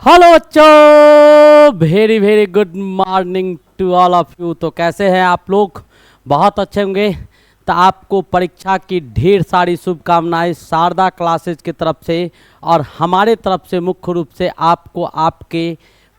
Hello बच्चों, very very good morning to all of you. तो कैसे हैं आप लोग? बहुत अच्छे होंगे। तो आपको परीक्षा की ढेर सारी शुभकामनाएं शारदा क्लासेज की तरफ से और हमारे तरफ से मुख्य रूप से आपको आपके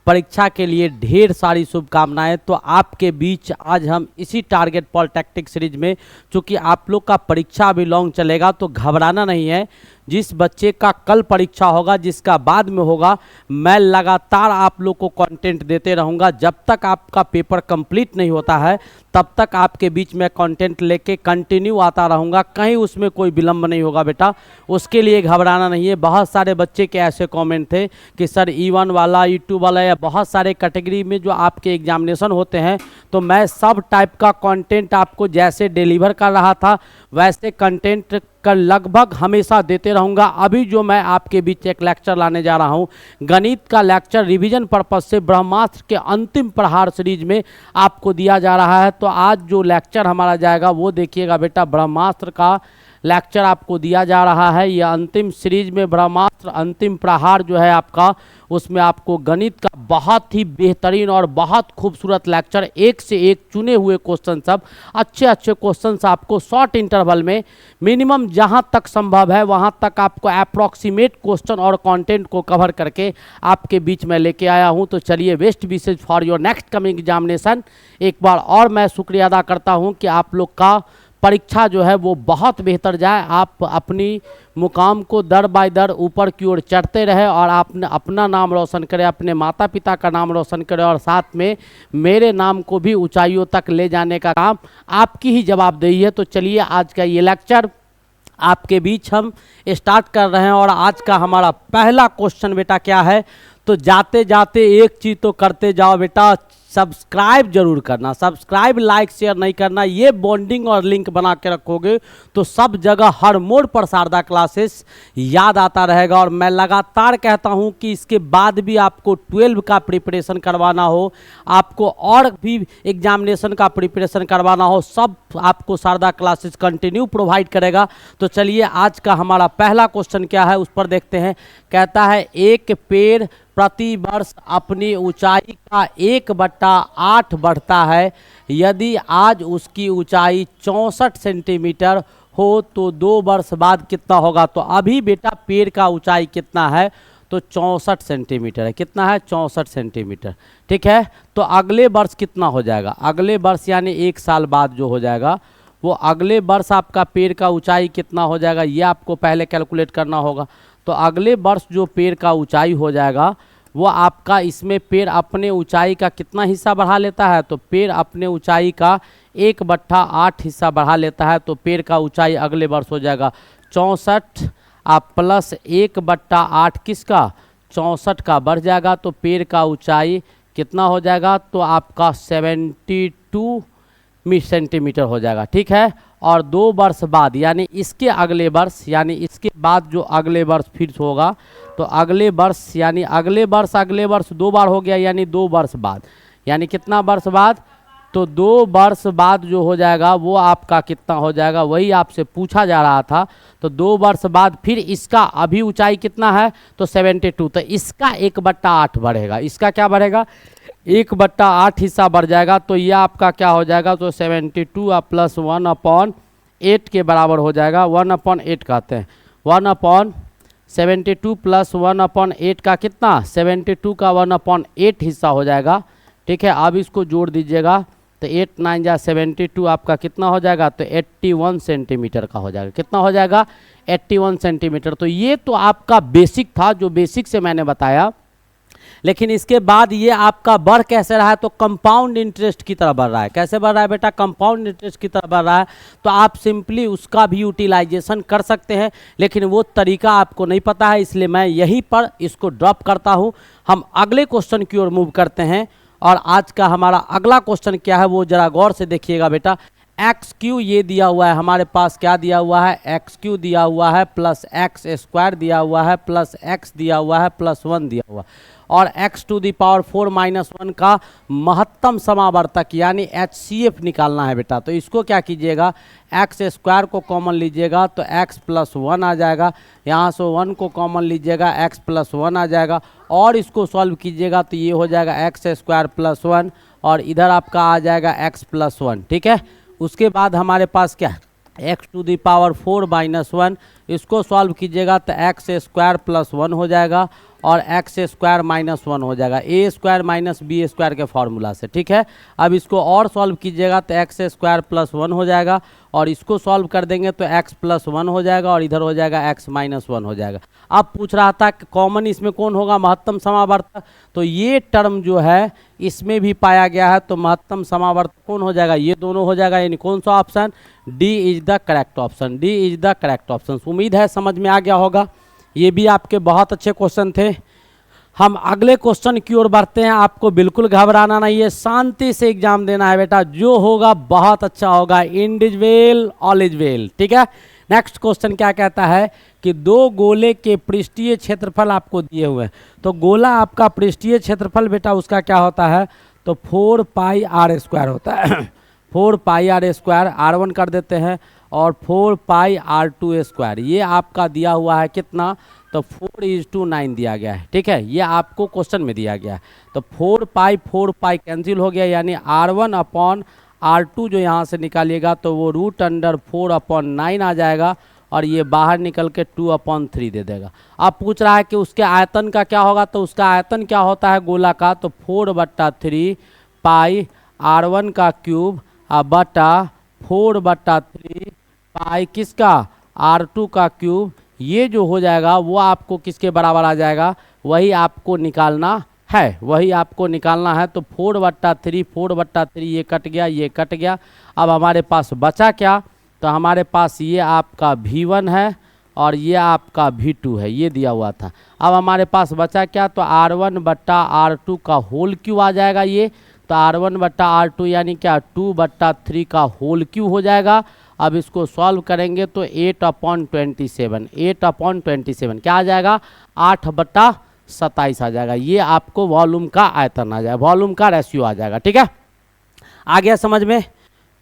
परीक्षा के लिए ढेर सारी शुभकामनाएं। तो आपके बीच आज हम इसी टारगेट पॉलिटेक्निक सीरीज में, चूँकि आप लोग का परीक्षा अभी लॉन्ग चलेगा तो घबराना नहीं है। जिस बच्चे का कल परीक्षा होगा, जिसका बाद में होगा, मैं लगातार आप लोग को कंटेंट देते रहूँगा। जब तक आपका पेपर कंप्लीट नहीं होता है तब तक आपके बीच में कंटेंट लेके कंटिन्यू आता रहूँगा। कहीं उसमें कोई विलम्ब नहीं होगा बेटा, उसके लिए घबराना नहीं है। बहुत सारे बच्चे के ऐसे कमेंट थे कि सर E1 वाला, E2 वाला या बहुत सारे कैटेगरी में जो आपके एग्जामिनेशन होते हैं, तो मैं सब टाइप का कंटेंट आपको जैसे डिलीवर कर रहा था वैसे कंटेंट का लगभग हमेशा देते रहूँगा। अभी जो मैं आपके बीच एक लेक्चर लाने जा रहा हूँ, गणित का लेक्चर रिवीजन पर्पज से ब्रह्मास्त्र के अंतिम प्रहार सीरीज में आपको दिया जा रहा है। तो आज जो लेक्चर हमारा जाएगा वो देखिएगा बेटा, ब्रह्मास्त्र का लेक्चर आपको दिया जा रहा है। ये अंतिम सीरीज में ब्रह्मास्त्र अंतिम प्रहार जो है आपका, उसमें आपको गणित का बहुत ही बेहतरीन और बहुत खूबसूरत लेक्चर, एक से एक चुने हुए क्वेश्चन, सब अच्छे अच्छे क्वेश्चंस आपको शॉर्ट इंटरवल में मिनिमम जहां तक संभव है वहां तक आपको अप्रॉक्सीमेट क्वेश्चन और कंटेंट को कवर करके आपके बीच में लेके आया हूं। तो चलिए, best wishes for your next coming examination. एक बार और मैं शुक्रिया अदा करता हूं कि आप लोग का परीक्षा जो है वो बहुत बेहतर जाए, आप अपनी मुकाम को दर बाय दर ऊपर की ओर चढ़ते रहे और आपने अपना नाम रोशन करें, अपने माता पिता का नाम रोशन करें और साथ में मेरे नाम को भी ऊंचाइयों तक ले जाने का काम आपकी ही जवाबदेही है। तो चलिए, आज का ये लेक्चर आपके बीच हम स्टार्ट कर रहे हैं और आज का हमारा पहला क्वेश्चन बेटा क्या है, तो जाते जाते एक चीज़ तो करते जाओ बेटा, सब्सक्राइब जरूर करना। सब्सक्राइब, लाइक, शेयर नहीं करना। ये बॉन्डिंग और लिंक बना के रखोगे तो सब जगह हर मोड़ पर शारदा क्लासेस याद आता रहेगा। और मैं लगातार कहता हूं कि इसके बाद भी आपको 12 का प्रिपरेशन करवाना हो, आपको और भी एग्जामिनेशन का प्रिपरेशन करवाना हो, सब आपको शारदा क्लासेस कंटिन्यू प्रोवाइड करेगा। तो चलिए, आज का हमारा पहला क्वेश्चन क्या है उस पर देखते हैं। कहता है, एक पेड़ प्रति वर्ष अपनी ऊंचाई का 1/8 बढ़ता है। यदि आज उसकी ऊंचाई 64 सेंटीमीटर हो तो 2 वर्ष बाद कितना होगा? तो अभी बेटा पेड़ का ऊंचाई कितना है? तो 64 सेंटीमीटर है। कितना है? 64 सेंटीमीटर। ठीक है, तो अगले वर्ष कितना हो जाएगा? अगले वर्ष यानी 1 साल बाद जो हो जाएगा, वो अगले वर्ष आपका पेड़ का ऊंचाई कितना हो जाएगा, ये आपको पहले कैलकुलेट करना होगा। तो अगले वर्ष जो पेड़ का ऊंचाई हो जाएगा वो आपका, इसमें पेड़ अपने ऊंचाई का कितना हिस्सा बढ़ा लेता है? तो पेड़ अपने ऊंचाई का 1/8 हिस्सा बढ़ा लेता है। तो पेड़ का ऊंचाई अगले वर्ष हो जाएगा 64 आप प्लस 1/8 किसका? 64 का बढ़ जाएगा। तो पेड़ का ऊंचाई कितना हो जाएगा? तो आपका 72 सेंटीमीटर हो जाएगा। ठीक है, और 2 वर्ष बाद यानी इसके अगले वर्ष, यानी इसके बाद जो अगले वर्ष फिर होगा, तो अगले वर्ष यानी अगले वर्ष 2 बार हो गया, यानी 2 वर्ष बाद, यानी कितना वर्ष बाद? तो 2 वर्ष बाद जो हो जाएगा वो आपका कितना हो जाएगा, वही आपसे पूछा जा रहा था। तो 2 वर्ष बाद फिर इसका अभी ऊंचाई कितना है? तो 72, तो इसका 1/8 बढ़ेगा। इसका क्या बढ़ेगा? 1/8 हिस्सा बढ़ जाएगा। तो यह आपका क्या हो जाएगा? तो 72 प्लस 1/8 के बराबर हो जाएगा। 1/8 कहते हैं, 1/72 प्लस 1/8 का कितना? 72 का 1/8 हिस्सा हो जाएगा। ठीक है, अब इसको जोड़ दीजिएगा तो 8 9 जा 72 आपका कितना हो जाएगा? तो 81 सेंटीमीटर का हो जाएगा। कितना हो जाएगा? 81 सेंटीमीटर। तो ये तो आपका बेसिक था, जो बेसिक से मैंने बताया। लेकिन इसके बाद ये आपका बढ़ कैसे रहा है? तो कंपाउंड इंटरेस्ट की तरह बढ़ रहा है। कैसे बढ़ रहा है बेटा? कंपाउंड इंटरेस्ट की तरह बढ़ रहा है। तो आप सिंपली उसका भी यूटिलाइजेशन कर सकते हैं, लेकिन वो तरीका आपको नहीं पता है, इसलिए मैं यहीं पर इसको ड्रॉप करता हूँ। हम अगले क्वेश्चन की ओर मूव करते हैं और आज का हमारा अगला क्वेश्चन क्या है वो जरा गौर से देखिएगा बेटा। एक्स क्यू ये दिया हुआ है हमारे पास, क्या दिया हुआ है, एक्स क्यू दिया हुआ है प्लस एक्स स्क्वायर दिया हुआ है प्लस एक्स दिया हुआ है प्लस 1 दिया हुआ, और x to the power 4 minus 1 का महत्तम समावर्तक यानी HCF निकालना है बेटा। तो इसको क्या कीजिएगा, एक्स स्क्वायर को कॉमन लीजिएगा तो x प्लस 1 आ जाएगा, यहाँ से 1 को कॉमन लीजिएगा x प्लस 1 आ जाएगा, और इसको सॉल्व कीजिएगा तो ये हो जाएगा एक्स स्क्वायर प्लस 1 और इधर आपका आ जाएगा x प्लस 1। ठीक है, उसके बाद हमारे पास क्या है, x to the power 4 minus 1, इसको सॉल्व कीजिएगा तो एक्स स्क्वायर प्लस 1 हो जाएगा और एक्स स्क्वायर माइनस 1 हो जाएगा, ए स्क्वायर माइनस बी स्क्वायर के फॉर्मूला से। ठीक है, अब इसको और सॉल्व कीजिएगा तो एक्स स्क्वायर प्लस 1 हो जाएगा, और इसको सॉल्व कर देंगे तो एक्स प्लस 1 हो जाएगा और इधर हो जाएगा एक्स माइनस 1 हो जाएगा। अब पूछ रहा था कि कॉमन इसमें कौन होगा, महत्तम समावर्तक, तो ये टर्म जो है इसमें भी पाया गया है, तो महत्तम समावर्तक कौन हो जाएगा, ये दोनों हो जाएगा, यानी कौन सा option, D is the correct option, D is the correct option. उम्मीद है समझ में आ गया होगा, ये भी आपके बहुत अच्छे क्वेश्चन थे। हम अगले क्वेश्चन की ओर बढ़ते हैं, आपको बिल्कुल घबराना नहीं है, शांति से एग्जाम देना है बेटा, जो होगा बहुत अच्छा होगा, इंडिविजुअल ऑल इज वेल। ठीक है, नेक्स्ट क्वेश्चन क्या कहता है कि दो गोले के पृष्ठीय क्षेत्रफल आपको दिए हुए हैं, तो गोला आपका पृष्ठीय क्षेत्रफल बेटा उसका क्या होता है, तो 4 पाई आर स्क्वायर होता है 4 पाई आर स्क्वायर, R1 कर देते हैं, और 4 पाई R2 स्क्वायर, ये आपका दिया हुआ है कितना, तो 4:9 दिया गया है। ठीक है, ये आपको क्वेश्चन में दिया गया है, तो 4 पाई कैंसिल हो गया, यानी R1 अपॉन R2 जो यहाँ से निकालिएगा तो वो √4/9 आ जाएगा, और ये बाहर निकल के 2/3 दे देगा। अब पूछ रहा है कि उसके आयतन का क्या होगा, तो उसका आयतन क्या होता है गोला का, तो 4/3 पाई R1 का क्यूब बटा 4/3 पाई किसका, R2 का क्यूब, ये जो हो जाएगा वो आपको किसके बराबर आ जाएगा, वही आपको निकालना है, वही आपको निकालना है। तो 4/3 ये कट गया, ये कट गया, अब हमारे पास बचा क्या, तो हमारे पास ये आपका V1 है और ये आपका V2 है, ये दिया हुआ था। अब हमारे पास बचा क्या, तो R1/R2 का होल क्यू आ जाएगा, ये तो R1/R2 यानी क्या 2/3 का होल क्यू हो जाएगा। अब इसको सॉल्व करेंगे तो 8/27 क्या आ जाएगा, 8/27 आ जाएगा, ये आपको वॉल्यूम का आयतन आ जाएगा, वॉल्यूम का रेशियो आ जाएगा। ठीक है, आ गया समझ में।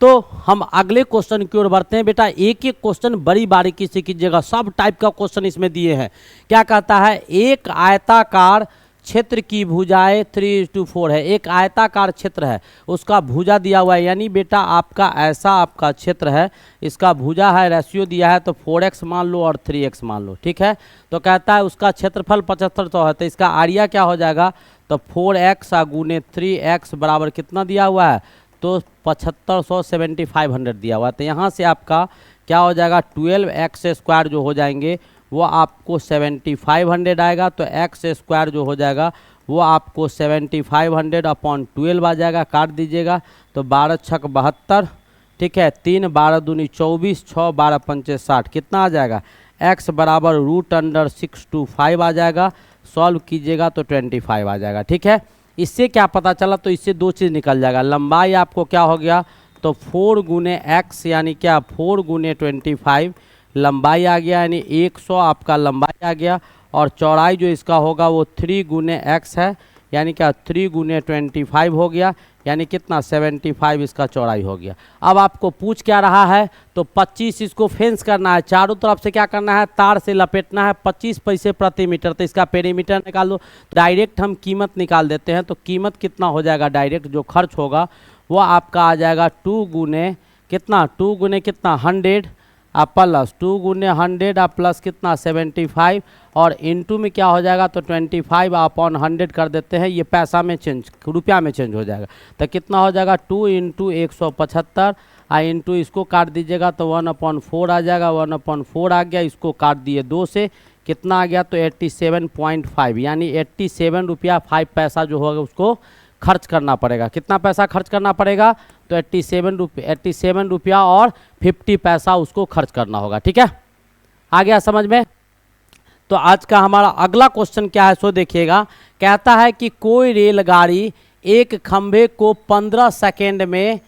तो हम अगले क्वेश्चन की ओर बढ़ते हैं बेटा, एक एक क्वेश्चन बड़ी बारीकी से कीजिएगा, सब टाइप का क्वेश्चन इसमें दिए हैं। क्या कहता है, एक आयताकार क्षेत्र की भुजाएं 3:4 है, एक आयताकार क्षेत्र है उसका भुजा दिया हुआ है, यानी बेटा आपका ऐसा आपका क्षेत्र है, इसका भुजा है, रेशियो दिया है तो 4x मान लो और 3x मान लो। ठीक है, तो कहता है उसका क्षेत्रफल 7500 है, तो इसका आरिया क्या हो जाएगा, तो 4x गुने 3x बराबर कितना दिया हुआ है, तो 7500 7500 दिया हुआ है। तो यहाँ से आपका क्या हो जाएगा, 12x स्क्वायर जो हो जाएंगे वो आपको 7500 आएगा, तो x स्क्वायर जो हो जाएगा वो आपको 7500/12 आ जाएगा, काट दीजिएगा तो 12 छक 72, ठीक है, 3 12 दूनी 24, 6 12 पंचे 60, कितना आ जाएगा, x बराबर √625 आ जाएगा, सॉल्व कीजिएगा तो 25 आ जाएगा। ठीक है, इससे क्या पता चला, तो इससे दो चीज़ निकल जाएगा, लंबाई आपको क्या हो गया, तो 4 गुने x यानी क्या 4 गुने 25 लंबाई आ गया, यानी 100 आपका लंबाई आ गया, और चौड़ाई जो इसका होगा वो 3 गुने x है, यानी क्या 3 गुने 25 हो गया, यानी कितना 75 इसका चौड़ाई हो गया। अब आपको पूछ क्या रहा है, तो 25 इसको फेंस करना है, चारों तरफ से क्या करना है, तार से लपेटना है, 25 पैसे प्रति मीटर, तो इसका पेरीमीटर निकाल दो। डायरेक्ट हम कीमत निकाल देते हैं, तो कीमत कितना हो जाएगा, डायरेक्ट जो खर्च होगा वो आपका आ जाएगा 2 गुने कितना, 2 गुने कितना 100 प्लस 2 गुने 100 प्लस कितना 75, और इनटू में क्या हो जाएगा, तो 25/100 कर देते हैं, ये पैसा में चेंज रुपया में चेंज हो जाएगा, तो कितना हो जाएगा 2 × 175 इंटू इसको काट दीजिएगा तो 1/4 आ जाएगा, 1/4 आ गया, इसको काट दिए 2 से, कितना आ गया, तो 87.5, यानी 87 रुपया 5 पैसा जो होगा उसको खर्च करना पड़ेगा। कितना पैसा खर्च करना पड़ेगा, तो 87 रुपया और 50 पैसा उसको खर्च करना होगा। ठीक है, आ गया समझ में। तो आज का हमारा अगला क्वेश्चन क्या है सो देखिएगा, कहता है कि कोई रेलगाड़ी एक खंभे को 15 सेकेंड में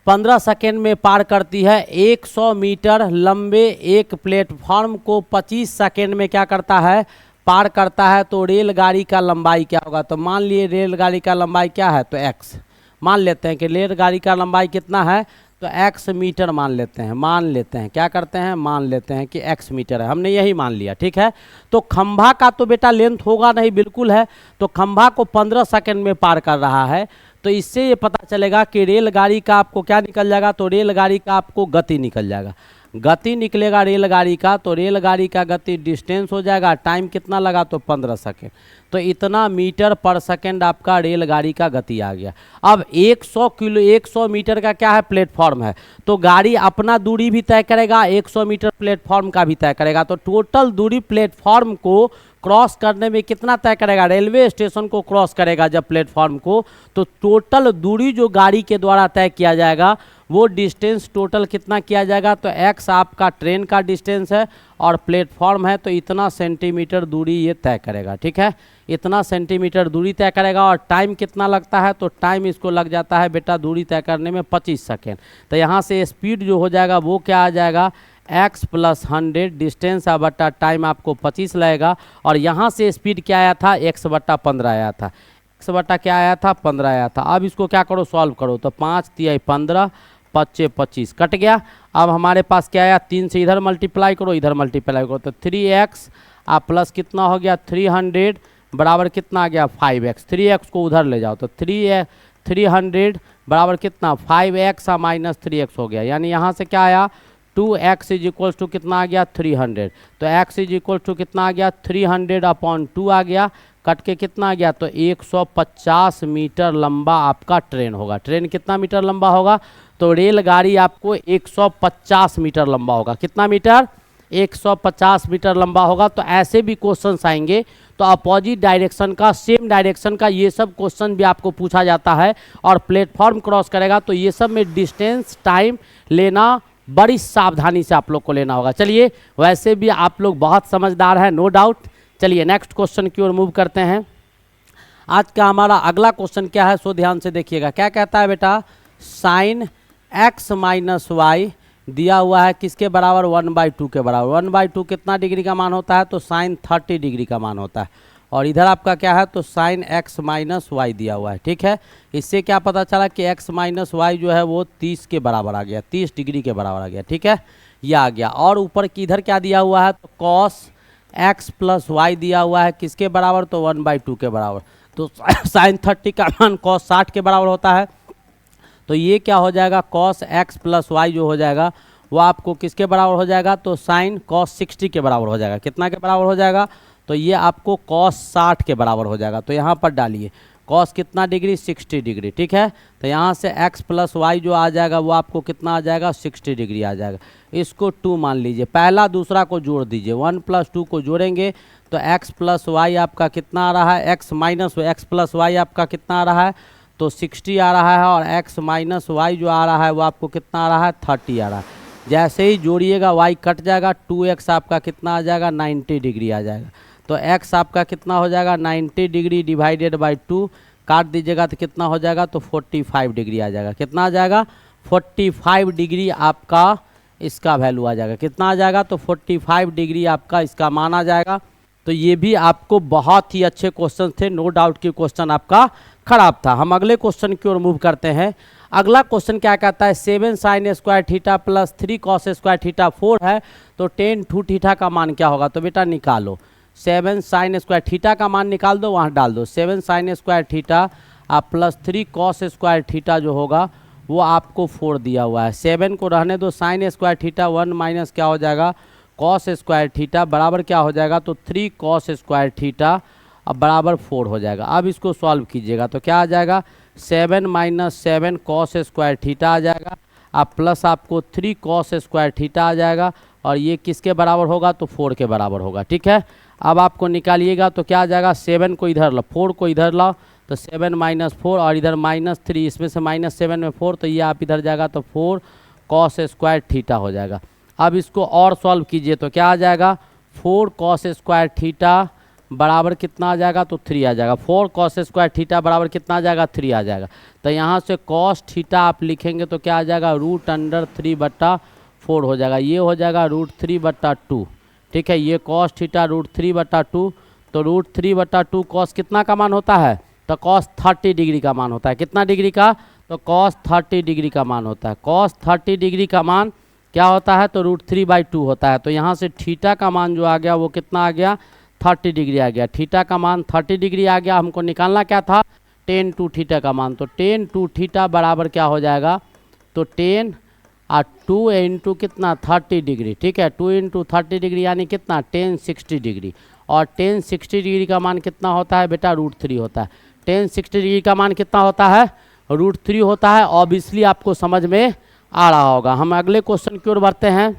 15 सेकेंड में पार करती है। 100 मीटर लंबे एक प्लेटफॉर्म को 25 सेकेंड में क्या करता है, पार करता है। तो रेलगाड़ी का लंबाई क्या होगा, तो मान लिए रेलगाड़ी का लंबाई क्या है, तो x मान लेते हैं कि रेलगाड़ी का लंबाई कितना है, तो x मीटर मान लेते हैं क्या करते हैं, मान लेते हैं कि x मीटर है, हमने यही मान लिया, ठीक है। तो खंभा का तो बेटा लेंथ होगा नहीं, बिल्कुल है, तो खंभा को 15 सेकेंड में पार कर रहा है। तो इससे ये पता चलेगा कि रेलगाड़ी का आपको क्या निकल जाएगा, तो रेलगाड़ी का आपको गति निकल जाएगा, गति निकलेगा रेलगाड़ी का। तो रेलगाड़ी का गति डिस्टेंस हो जाएगा, टाइम कितना लगा, तो 15 सेकेंड। तो इतना मीटर पर सेकेंड आपका रेलगाड़ी का गति आ गया। अब 100 मीटर का क्या है, प्लेटफॉर्म है, तो गाड़ी अपना दूरी भी तय करेगा, 100 मीटर प्लेटफॉर्म का भी तय करेगा। तो टोटल दूरी प्लेटफॉर्म को क्रॉस करने में कितना तय करेगा, रेलवे स्टेशन को क्रॉस करेगा जब प्लेटफॉर्म को, तो टोटल दूरी जो गाड़ी के द्वारा तय किया जाएगा वो डिस्टेंस टोटल कितना किया जाएगा, तो x आपका ट्रेन का डिस्टेंस है और प्लेटफॉर्म है, तो इतना सेंटीमीटर दूरी ये तय करेगा, ठीक है, इतना सेंटीमीटर दूरी तय करेगा। और टाइम कितना लगता है, तो टाइम इसको लग जाता है बेटा दूरी तय करने में 25 सेकेंड। तो यहाँ से स्पीड जो हो जाएगा वो क्या आ जाएगा, x + 100 डिस्टेंस बटा टाइम आपको 25 लगेगा। और यहाँ से स्पीड क्या आया था, x/15 आया था, x बटा क्या आया था, 15 आया था। अब इसको क्या करो, सॉल्व करो, तो 5 × 15 = 25 कट गया। अब हमारे पास क्या आया, 3 से इधर मल्टीप्लाई करो, इधर मल्टीप्लाई करो, तो 3x प्लस कितना हो गया 300 बराबर कितना आ गया 5x। 3x को उधर ले जाओ, तो 300 बराबर कितना 5x माइनस 3x हो गया। यानी यहाँ से क्या आया 2x = कितना आ गया 300। तो x = कितना आ गया 300/2 आ गया, कट के कितना आ गया, तो 150 मीटर लंबा आपका ट्रेन होगा। ट्रेन कितना मीटर लंबा होगा, तो रेलगाड़ी आपको 150 मीटर लंबा होगा। कितना मीटर, 150 मीटर लंबा होगा। तो ऐसे भी क्वेश्चंस आएंगे, तो अपोजिट डायरेक्शन का, सेम डायरेक्शन का ये सब क्वेश्चन भी आपको पूछा जाता है। और प्लेटफॉर्म क्रॉस करेगा तो ये सब में डिस्टेंस टाइम लेना बड़ी सावधानी से आप लोग को लेना होगा। चलिए, वैसे भी आप लोग बहुत समझदार हैं, नो डाउट। चलिए नेक्स्ट क्वेश्चन की ओर मूव करते हैं। आज का हमारा अगला क्वेश्चन क्या है, सो ध्यान से देखिएगा। क्या कहता है बेटा, sin x - y दिया हुआ है किसके बराबर, 1/2 के बराबर। 1/2 कितना डिग्री का मान होता है, तो sin 30 डिग्री का मान होता है। और इधर आपका क्या है, तो sin x - y दिया हुआ है, ठीक है। इससे क्या पता चला कि x - y जो है वो 30 के बराबर आ गया, 30 डिग्री के बराबर आ गया, ठीक है, यह आ गया। और ऊपर की इधर क्या दिया हुआ है, तो cos x + y दिया हुआ है किसके बराबर, तो 1/2 के बराबर। तो sin 30 का मान cos 60 के बराबर होता है। तो ये क्या हो जाएगा, cos x + y जो हो जाएगा वो आपको किसके बराबर हो जाएगा, तो sin cos 60 के बराबर हो जाएगा। कितना के बराबर हो जाएगा, तो ये आपको cos 60 के बराबर हो जाएगा। तो यहाँ पर डालिए cos कितना डिग्री, 60 डिग्री, ठीक है। तो यहाँ से x + y जो आ जाएगा वो आपको कितना आ जाएगा, 60 डिग्री आ जाएगा। इसको 2 मान लीजिए, पहला दूसरा को जोड़ दीजिए, 1 + 2 को जोड़ेंगे तो x + y आपका कितना आ रहा है, x + y आपका कितना आ रहा है, तो 60 आ रहा है। और x - y जो आ रहा है वो आपको कितना आ रहा है, 30 आ रहा है। जैसे ही जोड़िएगा y कट जाएगा, 2x आपका कितना आ जाएगा, 90 डिग्री आ जाएगा। तो x आपका कितना हो जाएगा, 90 डिग्री डिवाइडेड बाई 2 काट दीजिएगा तो कितना हो जाएगा, तो 45 डिग्री आ जाएगा। कितना आ जाएगा, 45 डिग्री आपका इसका वैल्यू आ जाएगा। कितना आ जाएगा, तो 45 डिग्री आपका इसका मान आ जाएगा। तो ये भी आपको बहुत ही अच्छे क्वेश्चन थे, नो डाउट कि क्वेश्चन आपका खराब था। हम अगले क्वेश्चन की ओर मूव करते हैं। अगला क्वेश्चन क्या कहता है, 7 sin² theta plus 3 cos² theta 4 है, तो tan 2 थीटा का मान क्या होगा। तो बेटा निकालो, 7 sin² थीटा का मान निकाल दो, वहाँ डाल दो। 7 sin² theta plus 3 cos² theta जो होगा वो आपको 4 दिया हुआ है। 7 को रहने दो, sin² थीटा 1 माइनस क्या हो जाएगा, cos² थीटा बराबर क्या हो जाएगा, तो 3 cos² थीटा अब बराबर 4 हो जाएगा। अब इसको सॉल्व कीजिएगा तो क्या आ जाएगा, 7 - 7 cos² थीटा आ जाएगा, अब प्लस आपको 3 cos² थीटा आ जाएगा। और ये किसके बराबर होगा, तो 4 के बराबर होगा, ठीक है। अब आपको निकालिएगा तो क्या आ जाएगा, 7 को इधर लो, 4 को इधर लाओ, तो 7 - 4 और इधर -3, इसमें से -7 में 4, तो ये आप इधर जाएगा तो 4 cos² थीटा हो जाएगा। अब इसको और सॉल्व कीजिए तो क्या आ जाएगा, 4 cos² थीटा बराबर कितना आ जाएगा, तो 3 आ जाएगा। 4 cos स्क्वायर थीटा बराबर कितना आ जाएगा, 3 आ जाएगा। तो यहाँ से cos थीटा आप लिखेंगे तो क्या आ जाएगा, √3/4 हो जाएगा। ये हो जाएगा √3/2, ठीक है। ये cos थीटा √3/2, तो √3/2 cos कितना का मान होता है, तो cos 30 डिग्री का मान होता है। कितना डिग्री का, तो cos 30 डिग्री का मान होता है। cos 30 डिग्री का मान क्या होता है, तो √3/2 होता है। तो यहाँ से थीटा का मान जो आ गया वो कितना आ गया, 30 डिग्री आ गया। थीटा का मान 30 डिग्री आ गया। हमको निकालना क्या था, tan 2 थीटा का मान। तो tan 2 थीटा बराबर क्या हो जाएगा, तो 10 और 2 इंटू कितना 30 डिग्री, ठीक है। 2 इंटू 30 डिग्री यानी कितना, tan 60 डिग्री। और tan 60 डिग्री का मान कितना होता है बेटा, √3 होता है। tan 60 डिग्री का मान कितना होता है, √3 होता है। ऑब्वियसली आपको समझ में आ रहा होगा। हम अगले क्वेश्चन की ओर बढ़ते हैं।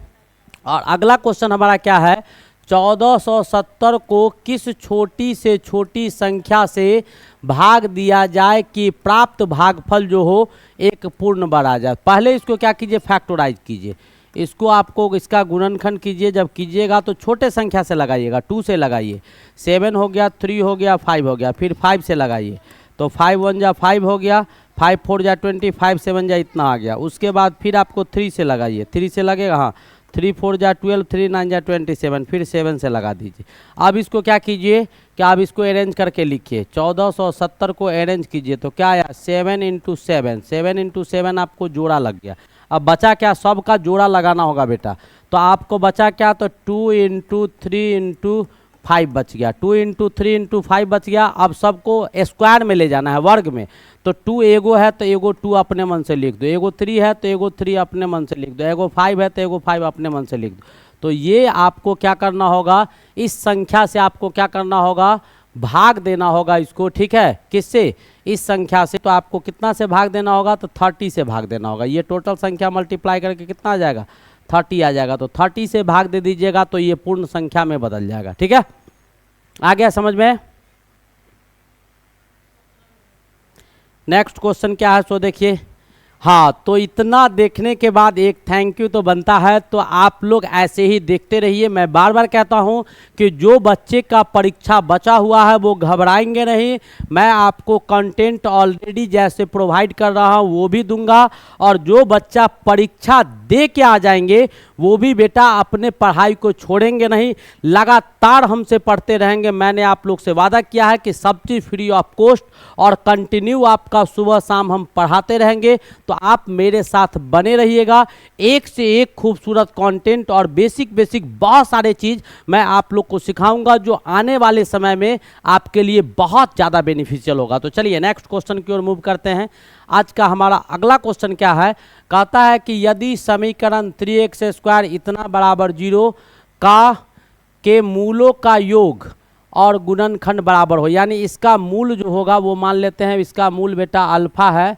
और अगला क्वेश्चन हमारा क्या है, 1470 को किस छोटी से छोटी संख्या से भाग दिया जाए कि प्राप्त भागफल जो हो एक पूर्ण बार आ जाए। पहले इसको क्या कीजिए, फैक्टराइज कीजिए। इसको आपको इसका गुणनखंड कीजिए। जब कीजिएगा तो छोटे संख्या से लगाइएगा, 2 से लगाइए। 7 हो गया, 3 हो गया, 5 हो गया, फिर 5 से लगाइए। तो 5 1 जा 5 हो गया, 5 4 जा 20, 5 7 जा इतना आ गया। उसके बाद फिर आपको 3 से लगाइए, 3 से लगेगा, हाँ 3 4 जा 12, 3 9 जा 27, फिर 7 से लगा दीजिए। अब इसको क्या कीजिए कि आप इसको अरेंज करके लिखिए। 1470 को अरेंज कीजिए तो क्या आया, 7 इंटू 7, 7 इंटू 7 आपको जोड़ा लग गया। अब बचा क्या, सब का जोड़ा लगाना होगा बेटा। तो आपको बचा क्या, तो 2 इंटू 3 इंटू 5 बच गया। 2 इंटू 3 इंटू 5 बच गया। अब सबको स्क्वायर में ले जाना है, वर्ग में। तो 2 एगो है तो एगो 2 अपने मन से लिख दो, एगो 3 है तो एगो 3 अपने मन से लिख दो, एगो 5 है तो एगो 5 अपने मन से लिख दो। तो ये आपको क्या करना होगा, इस संख्या से आपको क्या करना होगा, भाग देना होगा इसको, ठीक है। किससे, इस संख्या से। तो आपको कितना से भाग देना होगा, तो 30 से भाग देना होगा। ये टोटल संख्या मल्टीप्लाई करके कितना आ जाएगा, 30 आ जाएगा। तो 30 से भाग दे दीजिएगा तो ये पूर्ण संख्या में बदल जाएगा, ठीक है। आ गया समझ में। नेक्स्ट क्वेश्चन क्या है, सो देखिए। हाँ, तो इतना देखने के बाद एक थैंक यू तो बनता है। तो आप लोग ऐसे ही देखते रहिए। मैं बार बार कहता हूं कि जो बच्चे का परीक्षा बचा हुआ है वो घबराएंगे नहीं। मैं आपको कंटेंट ऑलरेडी जैसे प्रोवाइड कर रहा हूं वो भी दूंगा। और जो बच्चा परीक्षा दे के आ जाएंगे वो भी बेटा अपने पढ़ाई को छोड़ेंगे नहीं, लगातार हमसे पढ़ते रहेंगे। मैंने आप लोग से वादा किया है कि सब चीज़ फ्री ऑफ कॉस्ट और कंटिन्यू आपका सुबह शाम हम पढ़ाते रहेंगे। तो आप मेरे साथ बने रहिएगा। एक से एक खूबसूरत कंटेंट और बेसिक बहुत सारे चीज़ मैं आप लोग को सिखाऊंगा जो आने वाले समय में आपके लिए बहुत ज़्यादा बेनिफिशियल होगा। तो चलिए नेक्स्ट क्वेश्चन की ओर मूव करते हैं। आज का हमारा अगला क्वेश्चन क्या है, कहता है कि यदि समीकरण 3x² इतना बराबर 0 का के मूलों का योग और गुणनखंड बराबर हो, यानी इसका मूल जो होगा वो मान लेते हैं, इसका मूल बेटा अल्फा है,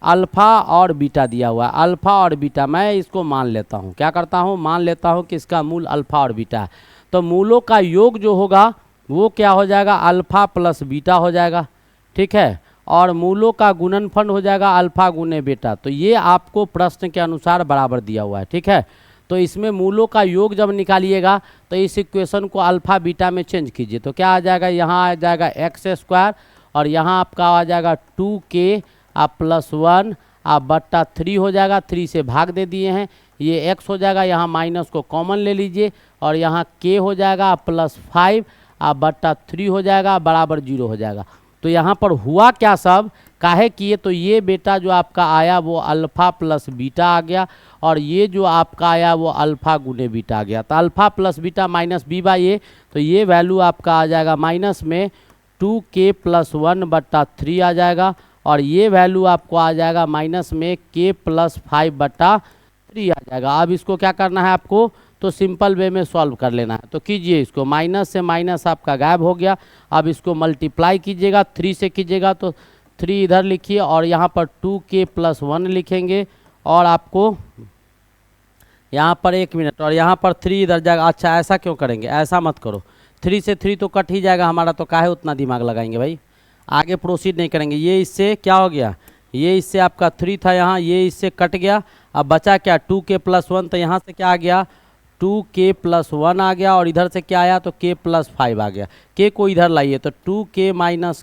अल्फा और बीटा दिया हुआ है, अल्फा और बीटा। मैं इसको मान लेता हूँ, क्या करता हूँ, मान लेता हूँ कि इसका मूल अल्फा और बीटा है। तो मूलों का योग जो होगा वो क्या हो जाएगा, अल्फा प्लस बीटा हो जाएगा, ठीक है। और मूलों का गुणनफल हो जाएगा अल्फा गुने बीटा। तो ये आपको प्रश्न के अनुसार बराबर दिया हुआ है, ठीक है। तो इसमें मूलों का योग जब निकालिएगा तो इस इक्वेशन को अल्फा बीटा में चेंज कीजिए। तो क्या आ जाएगा, यहाँ आ जाएगा x² और यहाँ आपका आ जाएगा 2k प्लस 1 बट्टा 3 हो जाएगा। 3 से भाग दे दिए हैं, ये x हो जाएगा, यहाँ माइनस को कॉमन ले लीजिए और यहाँ k हो जाएगा प्लस 5 बट्टा 3 हो जाएगा बराबर 0 हो जाएगा। तो यहाँ पर हुआ क्या सब काहे किए, तो ये बेटा जो आपका आया वो अल्फ़ा प्लस बीटा आ गया और ये जो आपका आया वो अल्फ़ा गुने बीटा आ गया। तो alpha plus beta minus B by A, तो ये वैल्यू आपका आ जाएगा माइनस में 2k प्लस 1 बट्टा 3 आ जाएगा और ये वैल्यू आपको आ जाएगा माइनस में k प्लस 5 बट्टा 3 आ जाएगा। अब इसको क्या करना है आपको, तो सिंपल वे में सॉल्व कर लेना है। तो कीजिए इसको, माइनस से माइनस आपका गायब हो गया। अब इसको मल्टीप्लाई कीजिएगा, 3 से कीजिएगा तो 3 इधर लिखिए और यहाँ पर 2k प्लस 1 लिखेंगे और आपको यहाँ पर 1 मिनट और यहाँ पर 3 इधर जाएगा। अच्छा ऐसा क्यों करेंगे, ऐसा मत करो, 3 से 3 तो कट ही जाएगा हमारा, तो काहे उतना दिमाग लगाएंगे भाई, आगे प्रोसीड नहीं करेंगे। ये इससे क्या हो गया, ये इससे आपका 3 था यहाँ, ये इससे कट गया। अब बचा क्या 2k प्लस 1, तो यहाँ से क्या आ गया 2k+1 आ गया और इधर से क्या आया तो k+5 आ गया। k को इधर लाइए तो 2k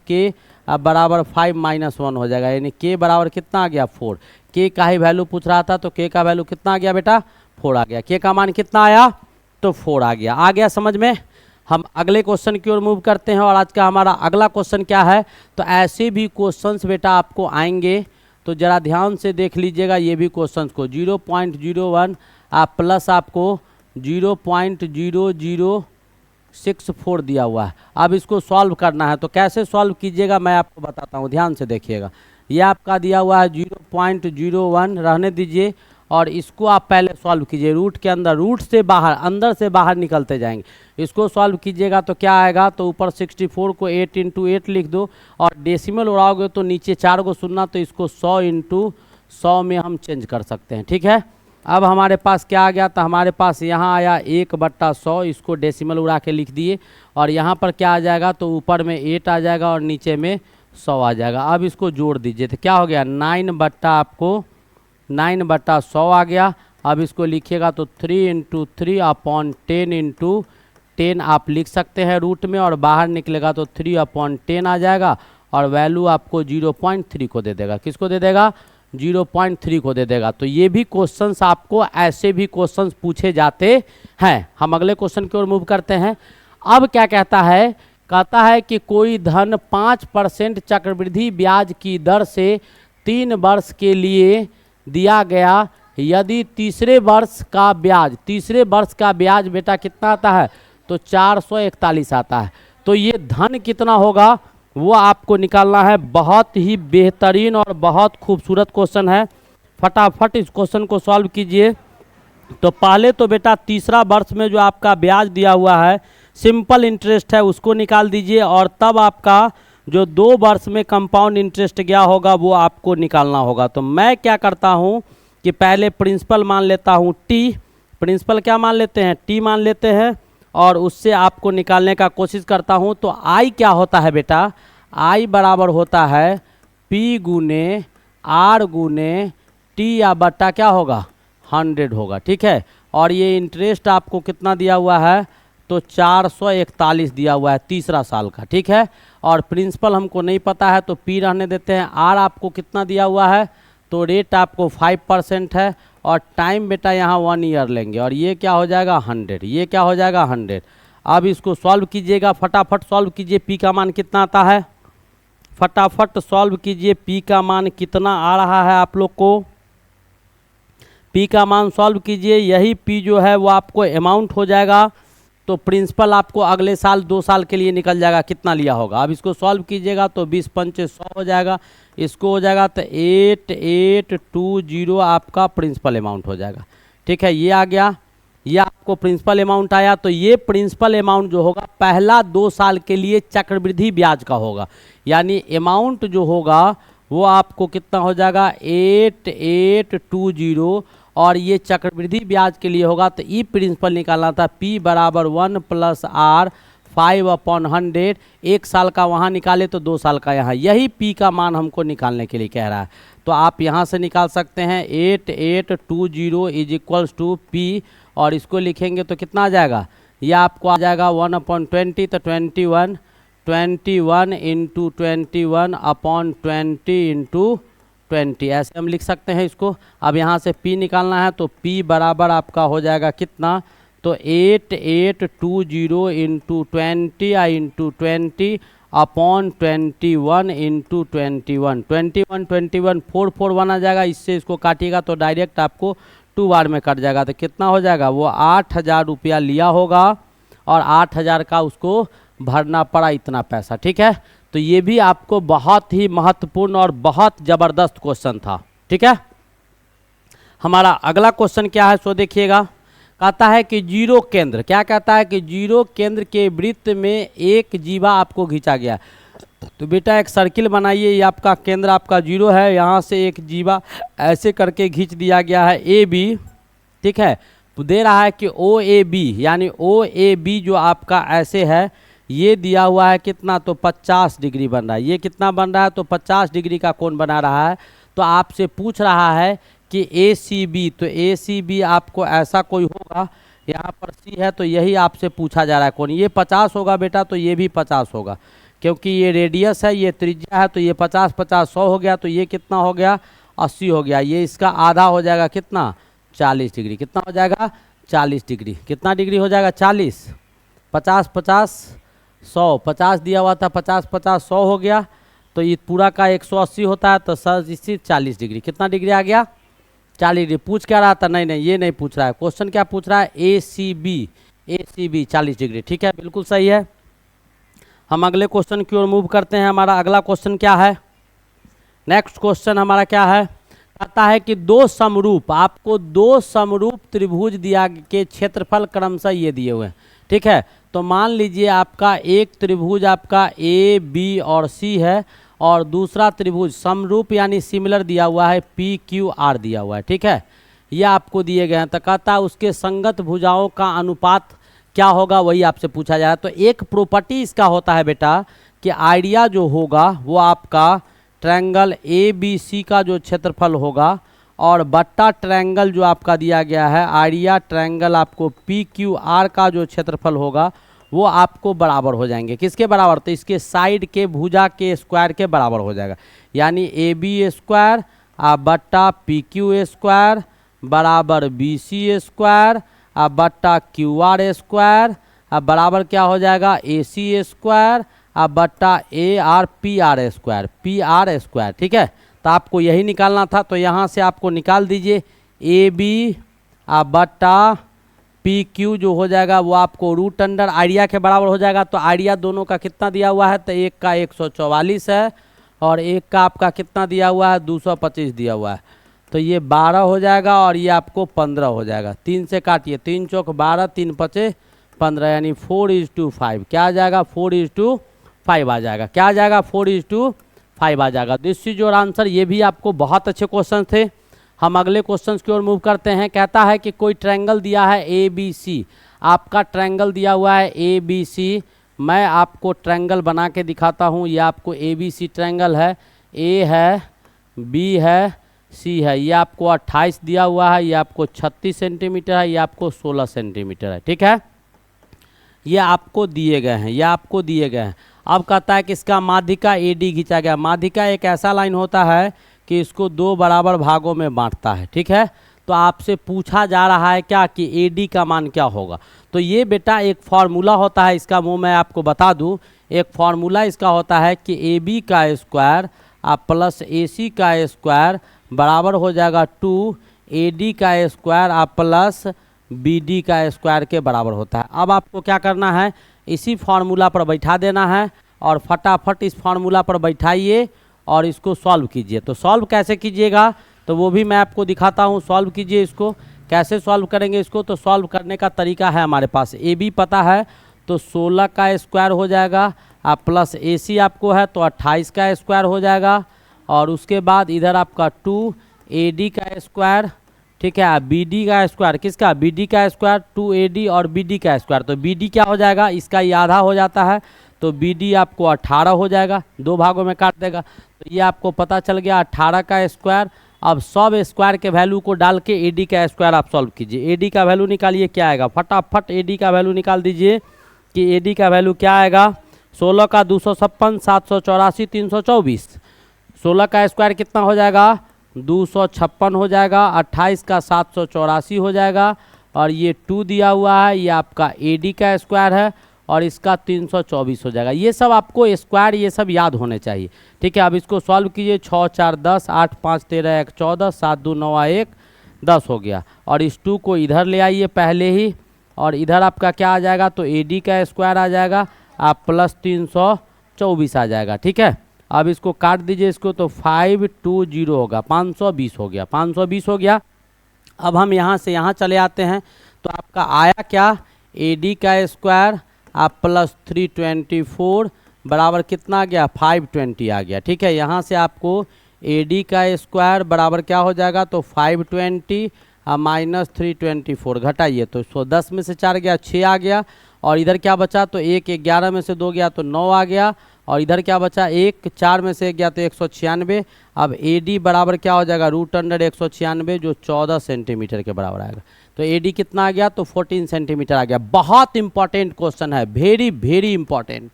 - k अब बराबर 5 - 1 हो जाएगा, यानी k बराबर कितना आ गया 4। k का ही वैल्यू पूछ रहा था तो k का वैल्यू कितना आ गया बेटा 4 आ गया। k का मान कितना आया तो 4 आ गया समझ में। हम अगले क्वेश्चन की ओर मूव करते हैं और आज का हमारा अगला क्वेश्चन क्या है, तो ऐसे भी क्वेश्चंस बेटा आपको आएंगे तो जरा ध्यान से देख लीजिएगा ये भी क्वेश्चंस को। 0.01 आप प्लस आपको 0.0064 दिया हुआ है। अब इसको सॉल्व करना है तो कैसे सॉल्व कीजिएगा मैं आपको बताता हूँ, ध्यान से देखिएगा। ये आपका दिया हुआ है 0.01 रहने दीजिए और इसको आप पहले सॉल्व कीजिए रूट के अंदर, रूट से बाहर अंदर से बाहर निकलते जाएंगे। इसको सॉल्व कीजिएगा तो क्या आएगा तो ऊपर 64 को 8 × 8 लिख दो और डेसिमल उड़ाओगे तो नीचे 4 को सुनना तो इसको 100 × 100 में हम चेंज कर सकते हैं। ठीक है, अब हमारे पास क्या आ गया तो हमारे पास यहाँ आया 1/100, इसको डेसिमल उड़ा के लिख दिए और यहाँ पर क्या आ जाएगा तो ऊपर में 8 आ जाएगा और नीचे में 100 आ जाएगा। अब इसको जोड़ दीजिए तो क्या हो गया 9/100 आ गया। अब इसको लिखिएगा तो 3 × 3/10 × 10 आप लिख सकते हैं रूट में और बाहर निकलेगा तो 3/10 आ जाएगा और वैल्यू आपको 0.3 को दे देगा। किसको दे देगा 0.3 को दे देगा। तो ये भी क्वेश्चंस आपको ऐसे भी क्वेश्चंस पूछे जाते हैं। हम अगले क्वेश्चन की ओर मूव करते हैं। अब क्या कहता है कि कोई धन 5% चक्रवृद्धि ब्याज की दर से 3 वर्ष के लिए दिया गया, यदि तीसरे वर्ष का ब्याज बेटा कितना आता है तो 441 आता है। तो ये धन कितना होगा वो आपको निकालना है। बहुत ही बेहतरीन और बहुत खूबसूरत क्वेश्चन है, फटाफट इस क्वेश्चन को सॉल्व कीजिए। तो पहले तो बेटा तीसरा वर्ष में जो आपका ब्याज दिया हुआ है सिंपल इंटरेस्ट है उसको निकाल दीजिए और तब आपका जो 2 वर्ष में कंपाउंड इंटरेस्ट गया होगा वो आपको निकालना होगा। तो मैं क्या करता हूँ कि पहले प्रिंसिपल मान लेता हूँ टी, प्रिंसिपल क्या मान लेते हैं टी मान लेते हैं और उससे आपको निकालने का कोशिश करता हूँ। तो आई क्या होता है बेटा, आई बराबर होता है पी गुने आर गुने टी या बट्टा क्या होगा 100 होगा। ठीक है, और ये इंटरेस्ट आपको कितना दिया हुआ है तो 441 दिया हुआ है तीसरा साल का। ठीक है, और प्रिंसिपल हमको नहीं पता है तो पी रहने देते हैं। आर आपको कितना दिया हुआ है तो रेट आपको 5% है और टाइम बेटा यहाँ 1 ईयर लेंगे और ये क्या हो जाएगा 100, ये क्या हो जाएगा 100। अब इसको सॉल्व कीजिएगा, फटाफट सॉल्व कीजिए। पी का मान कितना आता है, फटाफट सॉल्व कीजिए। पी का मान कितना आ रहा है आप लोग को, पी का मान सॉल्व कीजिए। यही पी जो है वो आपको अमाउंट हो जाएगा तो प्रिंसिपल आपको अगले साल 2 साल के लिए निकल जाएगा कितना लिया होगा। अब इसको सॉल्व कीजिएगा तो 20 × 5 = 100 हो जाएगा, इसको हो जाएगा तो 8820 आपका प्रिंसिपल अमाउंट हो जाएगा। ठीक है, ये आ गया, ये आपको प्रिंसिपल अमाउंट आया। तो ये प्रिंसिपल अमाउंट जो होगा पहला 2 साल के लिए चक्रवृद्धि ब्याज का होगा, यानी अमाउंट जो होगा वो आपको कितना हो जाएगा 8820 और ये चक्रवृद्धि ब्याज के लिए होगा। तो ई प्रिंसिपल निकालना था P बराबर 1 + R 5/100। 1 साल का वहाँ निकाले तो 2 साल का यहाँ, यही P का मान हमको निकालने के लिए कह रहा है। तो आप यहाँ से निकाल सकते हैं 8820 = P और इसको लिखेंगे तो कितना आ जाएगा, ये आपको आ जाएगा 1/20 तो 21 × 21/20 × 20 ऐसे हम लिख सकते हैं इसको। अब यहाँ से P निकालना है तो P बराबर आपका हो जाएगा कितना तो 8820 × 20 × 20/21 21 4 4 1 आ जाएगा। इससे इसको काटिएगा तो डायरेक्ट आपको 2 बार में कट जाएगा। तो कितना हो जाएगा, वो 8000 रुपया लिया होगा और 8000 का उसको भरना पड़ा इतना पैसा। ठीक है, तो ये भी आपको बहुत ही महत्वपूर्ण और बहुत ज़बरदस्त क्वेश्चन था। ठीक है, हमारा अगला क्वेश्चन क्या है सो देखिएगा। कहता है कि जीरो केंद्र, क्या कहता है कि जीरो केंद्र के वृत्त में एक जीवा आपको खींचा गया। तो बेटा एक सर्किल बनाइए, ये आपका केंद्र आपका जीरो है, यहाँ से एक जीवा ऐसे करके खींच दिया गया है ए बी। ठीक है, तो दे रहा है कि ओ ए बी, यानी ओ ए बी जो आपका ऐसे है ये दिया हुआ है कितना तो 50 डिग्री बन रहा है। ये कितना बन रहा है तो 50 डिग्री का कोण बना रहा है। तो आपसे पूछ रहा है कि ए सी बी, तो ए सी बी आपको ऐसा कोई होगा, यहाँ पर सी है, तो यही आपसे पूछा जा रहा है कौन। ये 50 होगा बेटा, तो ये भी 50 होगा, क्योंकि ये रेडियस है, ये त्रिज्या है, तो ये 50 50 100 हो गया, तो ये कितना हो गया 80 हो गया। ये इसका आधा हो जाएगा कितना 40 डिग्री। कितना हो जाएगा 40 डिग्री। कितना डिग्री हो जाएगा 40। 50 50 100, 50 दिया हुआ था, 50 50 100 हो गया, तो ये पूरा का 180 होता है, तो सर इसी 40 डिग्री। कितना डिग्री आ गया 40 डिग्री। पूछ क्या रहा था, नहीं नहीं ये नहीं पूछ रहा है, क्वेश्चन क्या पूछ रहा है ए सी बी 40 डिग्री। ठीक है, बिल्कुल सही है। हम अगले क्वेश्चन की ओर मूव करते हैं। हमारा अगला क्वेश्चन क्या है, नेक्स्ट क्वेश्चन हमारा क्या है, कहता है कि दो समरूप, आपको दो समरूप त्रिभुज दिया के क्षेत्रफल क्रमशः ये दिए हुए हैं। ठीक है, तो मान लीजिए आपका एक त्रिभुज आपका ए बी और सी है, और दूसरा त्रिभुज समरूप यानी सिमिलर दिया हुआ है पी क्यू आर दिया हुआ है। ठीक है, ये आपको दिए गए हैं, तो कहता है उसके संगत भुजाओं का अनुपात क्या होगा, वही आपसे पूछा जा रहा है। तो एक प्रॉपर्टी इसका होता है बेटा कि आइडिया जो होगा वो आपका ट्रायंगल ए बी सी का जो क्षेत्रफल होगा और बट्टा ट्रायंगल जो आपका दिया गया है आइडिया ट्रायंगल आपको पी क्यू आर का जो क्षेत्रफल होगा वो आपको बराबर हो जाएंगे। किसके बराबर, तो इसके साइड के भुजा के स्क्वायर के बराबर हो जाएगा। यानी ए बी स्क्वायर बट्टा पी क्यू स्क्वायर बराबर बी सी स्क्वायर बट्टा क्यू आर स्क्वायर बराबर क्या हो जाएगा ए सी स्क्वायर बट्टा A R P R square. ठीक है, तो आपको यही निकालना था, तो यहाँ से आपको निकाल दीजिए ए बी बट्टा पी क्यू जो हो जाएगा वो आपको रूट अंडर आइडिया के बराबर हो जाएगा। तो आइडिया दोनों का कितना दिया हुआ है, तो एक का 144 है और एक का आपका कितना दिया हुआ है 225 दिया हुआ है, तो ये 12 हो जाएगा और ये आपको 15 हो जाएगा। 3 से काटिए, 3 चौक 12, 3 पचे 15, यानी 4:5 क्या आ जाएगा 4:5 आ जाएगा। क्या आ जाएगा 4:5 आ जाएगा। This is your answer. ये भी आपको बहुत अच्छे क्वेश्चन थे। हम अगले क्वेश्चन की ओर मूव करते हैं। कहता है कि कोई ट्रायंगल दिया है ए बी सी, आपका ट्रायंगल दिया हुआ है ए बी सी। मैं आपको ट्रायंगल बना के दिखाता हूँ। ये आपको ए बी सी ट्रायंगल है, ए है बी है सी है। ये आपको 28 दिया हुआ है, ये आपको 36 सेंटीमीटर है, ये आपको 16 सेंटीमीटर है। ठीक है, ये आपको दिए गए हैं, ये आपको दिए गए हैं। अब कहता है कि इसका माध्यिका ए डी खींचा गया। माध्यिका एक ऐसा लाइन होता है कि इसको दो बराबर भागों में बांटता है। ठीक है, तो आपसे पूछा जा रहा है क्या कि ए डी का मान क्या होगा। तो ये बेटा एक फार्मूला होता है इसका, वो मैं आपको बता दूं। एक फार्मूला इसका होता है कि ए बी का स्क्वायर प्लस ए सी का स्क्वायर बराबर हो जाएगा 2 ए डी का स्क्वायर प्लस बी डी का स्क्वायर के बराबर होता है। अब आपको क्या करना है, इसी फार्मूला पर बैठा देना है और फटाफट इस फार्मूला पर बैठाइए और इसको सॉल्व कीजिए। तो सॉल्व कैसे कीजिएगा तो वो भी मैं आपको दिखाता हूँ। सॉल्व कीजिए इसको, कैसे सॉल्व करेंगे इसको, तो सॉल्व करने का तरीका है हमारे पास। ए बी पता है तो 16 का स्क्वायर हो जाएगा प्लस ए सी आपको है तो 28 का स्क्वायर हो जाएगा, और उसके बाद इधर आपका 2 ए डी का स्क्वायर। ठीक है, बी डी का स्क्वायर, किसका बी डी का स्क्वायर 2 ए डी और बी डी का स्क्वायर। तो बी डी क्या हो जाएगा, इसका ये आधा हो जाता है, तो बी डी आपको 18 हो जाएगा, दो भागों में काट देगा। तो ये आपको पता चल गया 18 का स्क्वायर। अब सब स्क्वायर के वैल्यू को डाल के ए डी का स्क्वायर आप सॉल्व कीजिए। ए डी का वैल्यू निकालिए, क्या आएगा, फटाफट ए डी का वैल्यू निकाल दीजिए कि ए डी का वैल्यू क्या आएगा। 16 का 256, 784, 324। 16 का स्क्वायर कितना हो जाएगा 256 हो जाएगा, 28 का 784 हो जाएगा, और ये 2 दिया हुआ है, ये आपका ए डी का स्क्वायर है, और इसका 324 हो जाएगा। ये सब आपको स्क्वायर ये सब याद होने चाहिए। ठीक है, अब इसको सॉल्व कीजिए। 6 4 10, 8 5 13 1 14, 7 2 9 1 10 हो गया, और इस 2 को इधर ले आइए पहले ही, और इधर आपका क्या आ जाएगा, तो ए डी का स्क्वायर आ जाएगा आप प्लस 324 आ जाएगा। ठीक है, अब इसको काट दीजिए इसको, तो 520 होगा, 520 हो गया, 520 हो गया। अब हम यहाँ से यहाँ चले आते हैं, तो आपका आया क्या, ए डी का स्क्वायर आप प्लस 324 बराबर कितना आ गया 520 आ गया। ठीक है, यहाँ से आपको ए डी का स्क्वायर बराबर क्या हो जाएगा, तो 520 माइनस 324 घटाइए, तो 10 में से 4 गया 6 आ गया, और इधर क्या बचा, तो 1 11 में से 2 गया तो 9 आ गया, और इधर क्या बचा 1 4 में से 1 गया तो 196। अब ए डी बराबर क्या हो जाएगा रूट अंडर 196 जो 14 सेंटीमीटर के बराबर आएगा। तो AD कितना आ गया, तो 14 सेंटीमीटर आ गया। बहुत इंपॉर्टेंट क्वेश्चन है, very very important,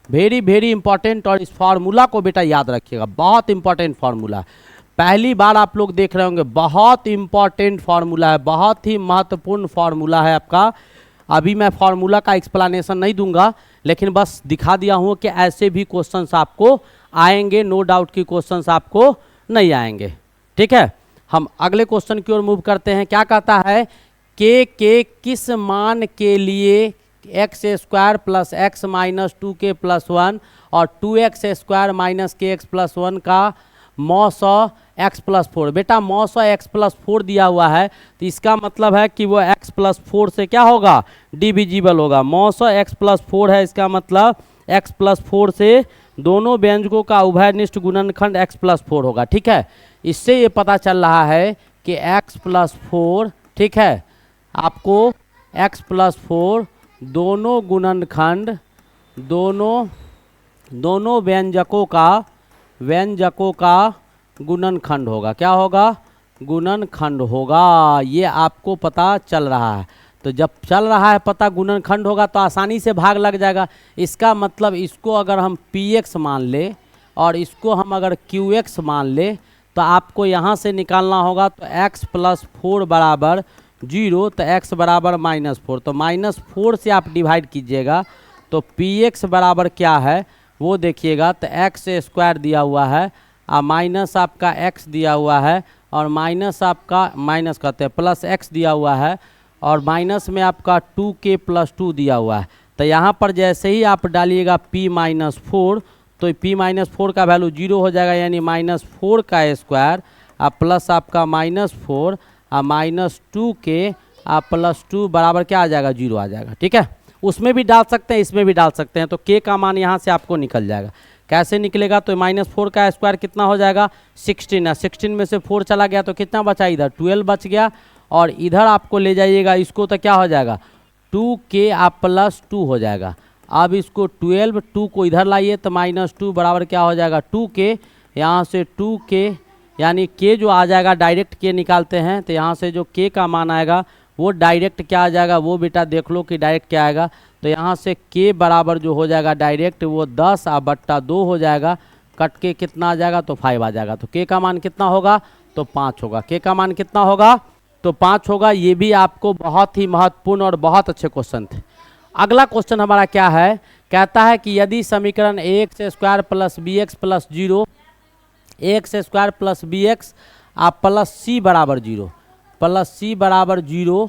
very very important. और इस फार्मूला को बेटा याद रखिएगा, बहुत इंपॉर्टेंट फार्मूला, पहली बार आप लोग देख रहे होंगे, बहुत इंपॉर्टेंट फार्मूला है, बहुत ही महत्वपूर्ण फार्मूला है आपका। अभी मैं फार्मूला का एक्सप्लेनेशन नहीं दूंगा, लेकिन बस दिखा दिया हूँ कि ऐसे भी क्वेश्चंस आपको आएंगे, नो डाउट कि क्वेश्चंस आपको नहीं आएंगे। ठीक है, हम अगले क्वेश्चन की ओर मूव करते हैं। क्या कहता है, के किस मान के लिए x square plus x minus 2k plus 1 और 2x स्क्वायर माइनस के एक्स प्लस 1 का मॉस एक्स प्लस 4। बेटा मॉस एक्स प्लस 4 दिया हुआ है, तो इसका मतलब है कि वो एक्स प्लस 4 से क्या होगा, डिविजिबल होगा। मॉस एक्स प्लस 4 है, इसका मतलब एक्स प्लस 4 से दोनों व्यंजकों का उभयनिष्ठ गुणनखंड एक्स प्लस 4 होगा। ठीक है, इससे ये पता चल रहा है कि एक्स प्लस 4, ठीक है, आपको एक्स प्लस 4 दोनों गुणनखंड, दोनों व्यंजकों का गुणनखंड होगा। क्या होगा, गुणनखंड होगा। ये आपको पता चल रहा है। तो जब चल रहा है पता गुणनखंड होगा तो आसानी से भाग लग जाएगा। इसका मतलब इसको अगर हम px मान ले और इसको हम अगर qx मान ले, तो आपको यहाँ से निकालना होगा। तो x प्लस 4 बराबर 0, तो x बराबर -4, तो -4 से आप डिवाइड कीजिएगा। तो px बराबर क्या है वो देखिएगा, तो एक्स स्क्वायर दिया हुआ है और माइनस आपका x दिया हुआ है, और माइनस आपका माइनस कहते हैं प्लस x दिया हुआ है, और माइनस में आपका 2k प्लस 2 दिया हुआ है। तो यहाँ पर जैसे ही आप डालिएगा p-4, तो p-4 का वैल्यू 0 हो जाएगा, यानी -4 का स्क्वायर और प्लस आपका -4 और -2k और प्लस 2 बराबर क्या आ जाएगा, 0 आ जाएगा। ठीक है, उसमें भी डाल सकते हैं, इसमें भी डाल सकते हैं। तो k का मान यहाँ से आपको निकल जाएगा। कैसे निकलेगा, तो -4 का स्क्वायर कितना हो जाएगा, 16 है। 16 में से 4 चला गया तो कितना बचा, इधर 12 बच गया, और इधर आपको ले जाइएगा इसको, तो क्या हो जाएगा 2k आप प्लस 2 हो जाएगा। अब इसको 12, 2 को इधर लाइए तो -2 बराबर क्या हो जाएगा 2k, यहाँ से 2k यानी k जो आ जाएगा डायरेक्ट k निकालते हैं, तो यहाँ से जो k का मान आएगा वो डायरेक्ट क्या आ जाएगा, वो बेटा देख लो कि डायरेक्ट क्या आएगा। तो यहाँ से k बराबर जो हो जाएगा डायरेक्ट वो 10/2 हो जाएगा, कट के कितना आ जाएगा, तो 5 आ जाएगा। तो k का मान कितना होगा, तो 5 होगा। k का मान कितना होगा, तो 5 होगा। ये भी आपको बहुत ही महत्वपूर्ण और बहुत अच्छे क्वेश्चन थे। अगला क्वेश्चन हमारा क्या है, कहता है कि यदि समीकरण ax square plus bx plus 0, ax square plus bx आप प्लस c बराबर 0, प्लस c बराबर 0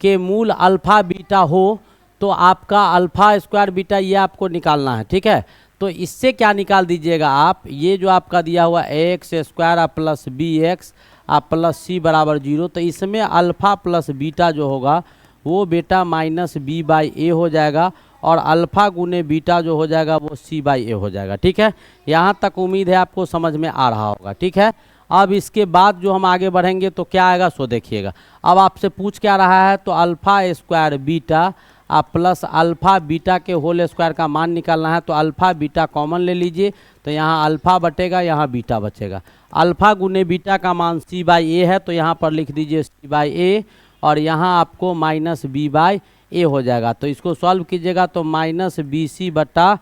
के मूल अल्फा बीटा हो, तो आपका अल्फा स्क्वायर बीटा ये आपको निकालना है। ठीक है, तो इससे क्या निकाल दीजिएगा आप, ये जो आपका दिया हुआ ax स्क्वायर प्लस bx आप प्लस c बराबर 0, तो इसमें अल्फ़ा प्लस बीटा जो होगा वो बेटा -b/a हो जाएगा, और अल्फ़ा गुने बीटा जो हो जाएगा वो c/a हो जाएगा। ठीक है, यहाँ तक उम्मीद है आपको समझ में आ रहा होगा। ठीक है, अब इसके बाद जो हम आगे बढ़ेंगे तो क्या आएगा सो देखिएगा। अब आपसे पूछ क्या रहा है, तो अल्फ़ा स्क्वायर बीटा आप प्लस अल्फ़ा बीटा के होल स्क्वायर का मान निकालना है। तो अल्फ़ा बीटा कॉमन ले लीजिए, तो यहाँ अल्फ़ा बटेगा, यहाँ बीटा बचेगा। अल्फ़ा गुने बीटा का मान c/a है, तो यहाँ पर लिख दीजिए c/a, और यहाँ आपको -b/a हो जाएगा। तो इसको सॉल्व कीजिएगा तो -bc/a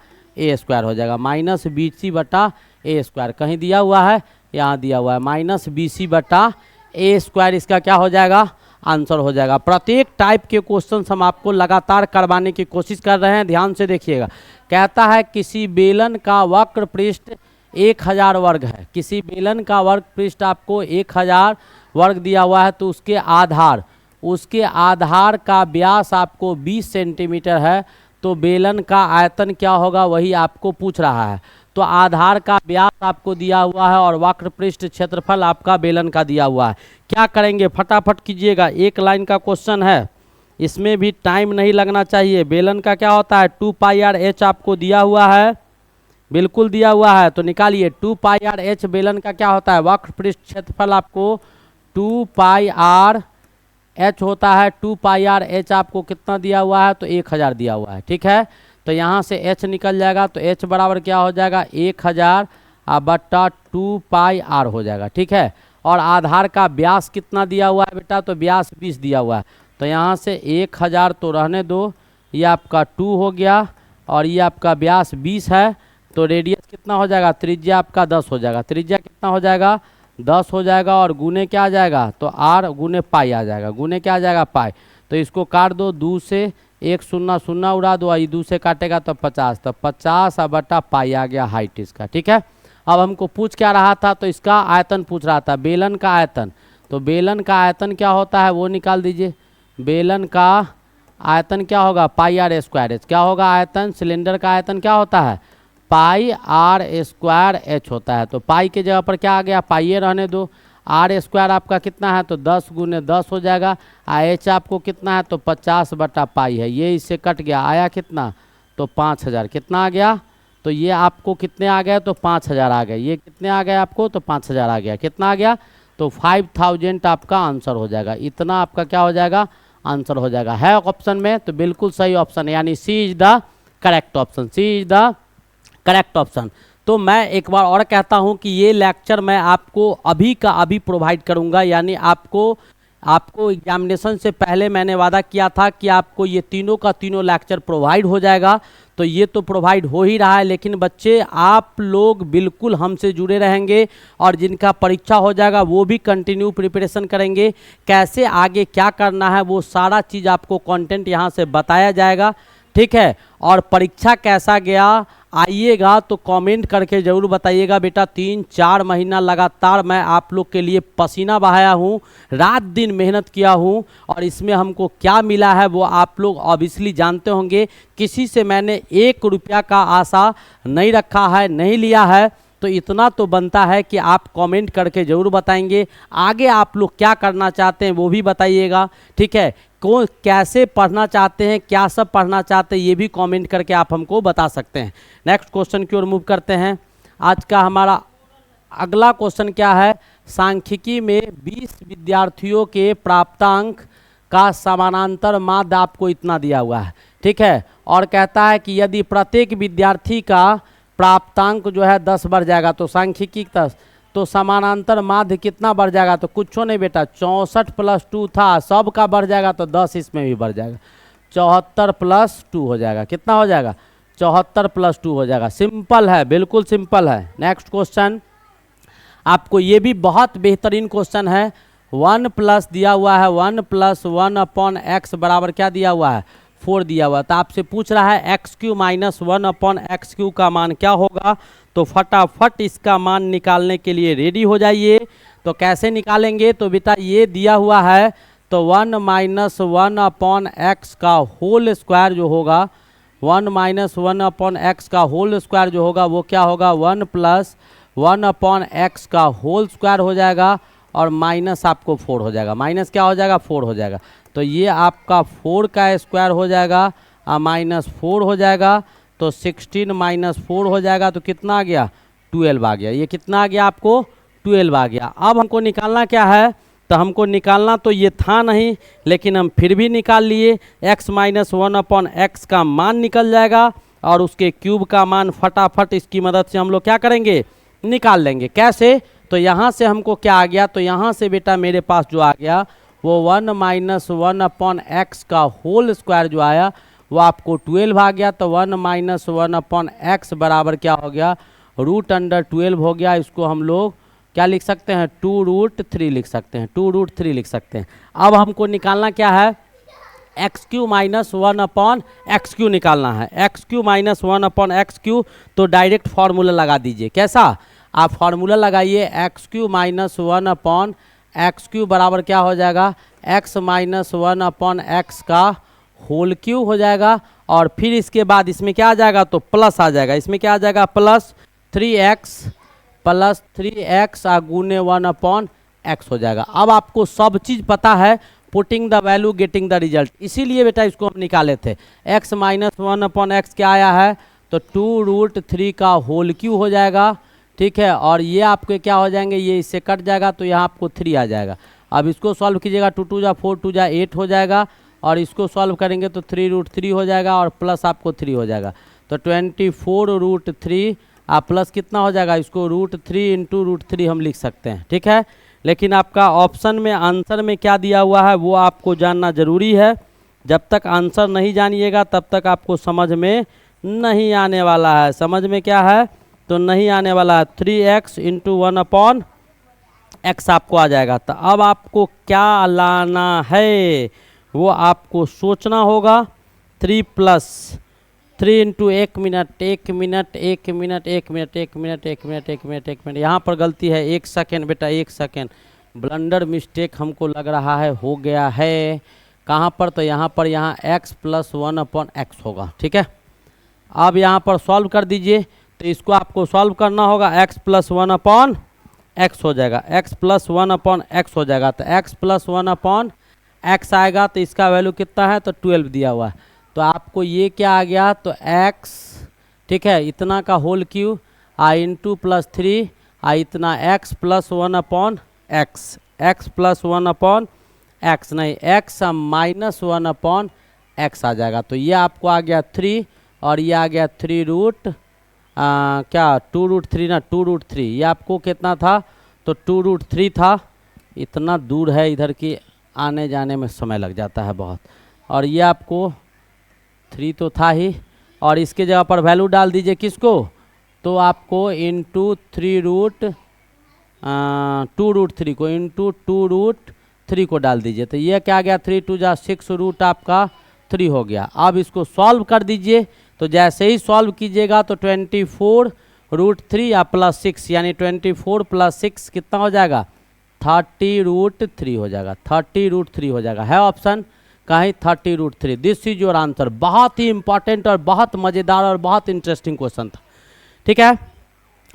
स्क्वायर हो जाएगा, -bc/a स्क्वायर कहीं दिया हुआ है, यहाँ दिया हुआ है -bc/a स्क्वायर, इसका क्या हो जाएगा, आंसर हो जाएगा। प्रत्येक टाइप के क्वेश्चन हम आपको लगातार करवाने की कोशिश कर रहे हैं, ध्यान से देखिएगा। कहता है किसी बेलन का वक्र पृष्ठ 1000 वर्ग है, किसी बेलन का वर्ग पृष्ठ आपको 1000 वर्ग दिया हुआ है, तो उसके आधार का व्यास आपको 20 सेंटीमीटर है, तो बेलन का आयतन क्या होगा वही आपको पूछ रहा है। तो आधार का व्यास आपको दिया हुआ है और वक्र पृष्ठ क्षेत्रफल आपका बेलन का दिया हुआ है। क्या करेंगे, फटाफट कीजिएगा, एक लाइन का क्वेश्चन है, इसमें भी टाइम नहीं लगना चाहिए। बेलन का क्या होता है, 2πr/h आपको दिया हुआ है, बिल्कुल दिया हुआ है, तो निकालिए 2πr/h बेलन का क्या होता है, वक्र पृष्ठ क्षेत्रफल आपको 2πr/h होता है। 2πr/h आपको कितना दिया हुआ है, तो 1000 दिया हुआ है। ठीक है, तो यहाँ से h निकल जाएगा, तो h बराबर क्या हो जाएगा 1000/2πr हो जाएगा। ठीक है, और आधार का व्यास कितना दिया हुआ है बेटा, तो व्यास 20 दिया हुआ है। तो यहाँ से 1000 तो रहने दो, ये आपका 2 हो गया और ये आपका व्यास 20 है। तो रेडियस कितना हो जाएगा, त्रिज्या आपका 10 हो जाएगा। त्रिज्या कितना हो जाएगा, 10 हो जाएगा और गुने क्या आ जाएगा, तो r गुने पाई आ जाएगा। गुने क्या आ जाएगा, पाई। तो इसको काट दो, 2 से 1 0 0 उड़ा दो, ये 2 से काटेगा तो 50, तो 50 बटा पाई आ गया हाइट इसका। ठीक है, अब हमको पूछ क्या रहा था, तो इसका आयतन पूछ रहा था, बेलन का आयतन। तो बेलन का आयतन क्या होता है वो निकाल दीजिए। बेलन का आयतन क्या होगा, पाई आर स्क्वायर एच। क्या होगा आयतन, सिलेंडर का आयतन क्या होता है, पाई आर स्क्वायर एच होता है। तो पाई के जगह पर क्या आ गया, पाई रहने दो। आर स्क्वायर आपका कितना है, तो 10 गुने 10 हो जाएगा। एच आपको कितना है, तो 50 बटा पाई है। ये इससे कट गया, आया कितना, तो 5000। कितना आ गया, तो ये आपको कितने आ गए, तो 5000 आ गए। ये कितने आ गए आपको, तो 5000 आ गया। कितना आ गया, तो 5000 आपका आंसर हो जाएगा। इतना आपका क्या हो जाएगा, आंसर हो जाएगा। है ऑप्शन में, तो बिल्कुल सही ऑप्शन है, यानी C is the correct option. C is the correct option. तो मैं एक बार और कहता हूं कि ये लेक्चर मैं आपको अभी का अभी प्रोवाइड करूंगा, यानी आपको एग्जामिनेशन से पहले मैंने वादा किया था कि आपको ये तीनों का तीनों लेक्चर प्रोवाइड हो जाएगा। तो ये तो प्रोवाइड हो ही रहा है, लेकिन बच्चे आप लोग बिल्कुल हमसे जुड़े रहेंगे और जिनका परीक्षा हो जाएगा वो भी कंटिन्यू प्रिपरेशन करेंगे। कैसे आगे क्या करना है वो सारा चीज़ आपको कंटेंट यहाँ से बताया जाएगा। ठीक है, और परीक्षा कैसा गया आइएगा तो कमेंट करके ज़रूर बताइएगा। बेटा 3-4 महीना लगातार मैं आप लोग के लिए पसीना बहाया हूँ, रात दिन मेहनत किया हूँ, और इसमें हमको क्या मिला है वो आप लोग ऑब्वियसली जानते होंगे। किसी से मैंने 1 रुपया का आशा नहीं रखा है, नहीं लिया है। तो इतना तो बनता है कि आप कमेंट करके ज़रूर बताएंगे। आगे आप लोग क्या करना चाहते हैं वो भी बताइएगा। ठीक है, कौन कैसे पढ़ना चाहते हैं, क्या सब पढ़ना चाहते हैं, ये भी कमेंट करके आप हमको बता सकते हैं। नेक्स्ट क्वेश्चन की ओर मूव करते हैं। आज का हमारा अगला क्वेश्चन क्या है, सांख्यिकी में 20 विद्यार्थियों के प्राप्तांक का समानांतर माध्य आपको इतना दिया हुआ है। ठीक है, और कहता है कि यदि प्रत्येक विद्यार्थी का प्राप्तांक जो है 10 बढ़ जाएगा तो सांख्यिकी 10, तो समानांतर माध्य कितना बढ़ जाएगा, तो कुछ नहीं बेटा, 64 + 2 था, सब का बढ़ जाएगा तो 10 इसमें भी बढ़ जाएगा, 74 + 2 हो जाएगा। कितना हो जाएगा, 74 + 2 हो जाएगा। सिंपल है, बिल्कुल सिंपल है। नेक्स्ट क्वेश्चन आपको ये भी बहुत बेहतरीन क्वेश्चन है। 1 प्लस दिया हुआ है, 1 + 1/x बराबर क्या दिया हुआ है, 4 दिया हुआ है। तो आपसे पूछ रहा है x³ - 1/x³ का मान क्या होगा। तो फटाफट इसका मान निकालने के लिए रेडी हो जाइए। तो कैसे निकालेंगे, तो बेटा ये दिया हुआ है, तो 1 - 1/x का होल स्क्वायर जो होगा, 1 - 1/x का होल स्क्वायर जो होगा वो क्या होगा, 1 + 1/x का होल स्क्वायर हो जाएगा, और माइनस आपको 4 हो जाएगा। माइनस क्या हो जाएगा, 4 हो जाएगा। तो ये आपका 4 का स्क्वायर हो जाएगा और -4 हो जाएगा। तो 16 - 4 हो जाएगा, तो कितना आ गया, 12 आ गया। ये कितना आ गया आपको, 12 आ गया। अब हमको निकालना क्या है, तो हमको निकालना तो ये था नहीं, लेकिन हम फिर भी निकाल लिए। x - 1/x का मान निकल जाएगा और उसके क्यूब का मान फटाफट इसकी मदद से हम लोग क्या करेंगे, निकाल लेंगे। कैसे, तो यहाँ से हमको क्या आ गया, तो यहाँ से बेटा मेरे पास जो आ गया वो 1 - 1/x का होल स्क्वायर जो आया वो आपको 12 आ गया। तो 1 - 1/x बराबर क्या हो गया, √12 हो गया। इसको हम लोग क्या लिख सकते हैं, 2√3 लिख सकते हैं, 2√3 लिख सकते हैं। अब हमको निकालना क्या है, x³ - 1/x³ निकालना है। x³ - 1/x³, तो डायरेक्ट फार्मूला लगा दीजिए। कैसा, आप फार्मूला लगाइए, x³ - 1/x³ बराबर क्या हो जाएगा, x - 1/x का होल क्यूब हो जाएगा। और फिर इसके बाद इसमें क्या आ जाएगा, तो प्लस आ जाएगा। इसमें क्या आ जाएगा, +3x गुने 1/x हो जाएगा। अब आपको सब चीज़ पता है, putting the value getting the result. इसीलिए बेटा इसको हम निकाले थे। x - 1/x क्या आया है, तो 2√3 का होल क्यूब हो जाएगा। ठीक है, और ये आपके क्या हो जाएंगे, ये इससे कट जाएगा तो यहाँ आपको 3 आ जाएगा। अब इसको सॉल्व कीजिएगा, 2 × 2 = 4, 2 × 8 हो जाएगा, और इसको सॉल्व करेंगे तो 3√3 हो जाएगा, और प्लस आपको 3 हो जाएगा। तो 24√3 प्लस कितना हो जाएगा, इसको √3 × √3 हम लिख सकते हैं। ठीक है, लेकिन आपका ऑप्शन में आंसर में क्या दिया हुआ है वो आपको जानना ज़रूरी है। जब तक आंसर नहीं जानिएगा तब तक आपको समझ में नहीं आने वाला है। समझ में क्या है तो नहीं आने वाला है। 3x इंटू 1/x आपको आ जाएगा। तो अब आपको क्या लाना है वो आपको सोचना होगा। 3 plus 3 into 1 minute 1 minute 1 minute 1 minute 1 minute 1 minute 1 minute 1 minute, यहाँ पर गलती है 1 सेकेंड बेटा, 1 सेकेंड ब्लंडर मिस्टेक हमको लग रहा है हो गया है। कहाँ पर तो यहाँ पर यहाँ x प्लस 1/x होगा। ठीक है, अब यहाँ पर सॉल्व कर दीजिए। तो इसको आपको सॉल्व करना होगा। x प्लस 1/x हो जाएगा, x प्लस 1/x हो जाएगा। तो x प्लस 1/x आएगा तो इसका वैल्यू कितना है तो 12 दिया हुआ है। तो आपको ये क्या आ गया तो x, ठीक है, इतना का whole Q I into plus 3 I इतना x plus 1/x, x plus 1/x नहीं x माइनस 1/x आ जाएगा। तो ये आपको आ गया 3 और ये आ गया 3 रूट क्या 2√3 ना 2√3। ये आपको कितना था तो 2√3 था। इतना दूर है इधर की आने जाने में समय लग जाता है बहुत। और ये आपको 3 तो था ही और इसके जगह पर वैल्यू डाल दीजिए किसको तो आपको इंटू 2√3 को इंटू 2√3 को डाल दीजिए। तो ये क्या आ गया 3 2 जा 6 रूट आपका 3 हो गया। अब इसको सॉल्व कर दीजिए। तो जैसे ही सॉल्व कीजिएगा तो 24√3 या प्लस 6 यानी 24 प्लस 6 कितना हो जाएगा 30√3 हो जाएगा। 30√3 हो जाएगा। है ऑप्शन कहीं 30√3। This is your answer. बहुत ही इंपॉर्टेंट और बहुत मज़ेदार और बहुत इंटरेस्टिंग क्वेश्चन था। ठीक है,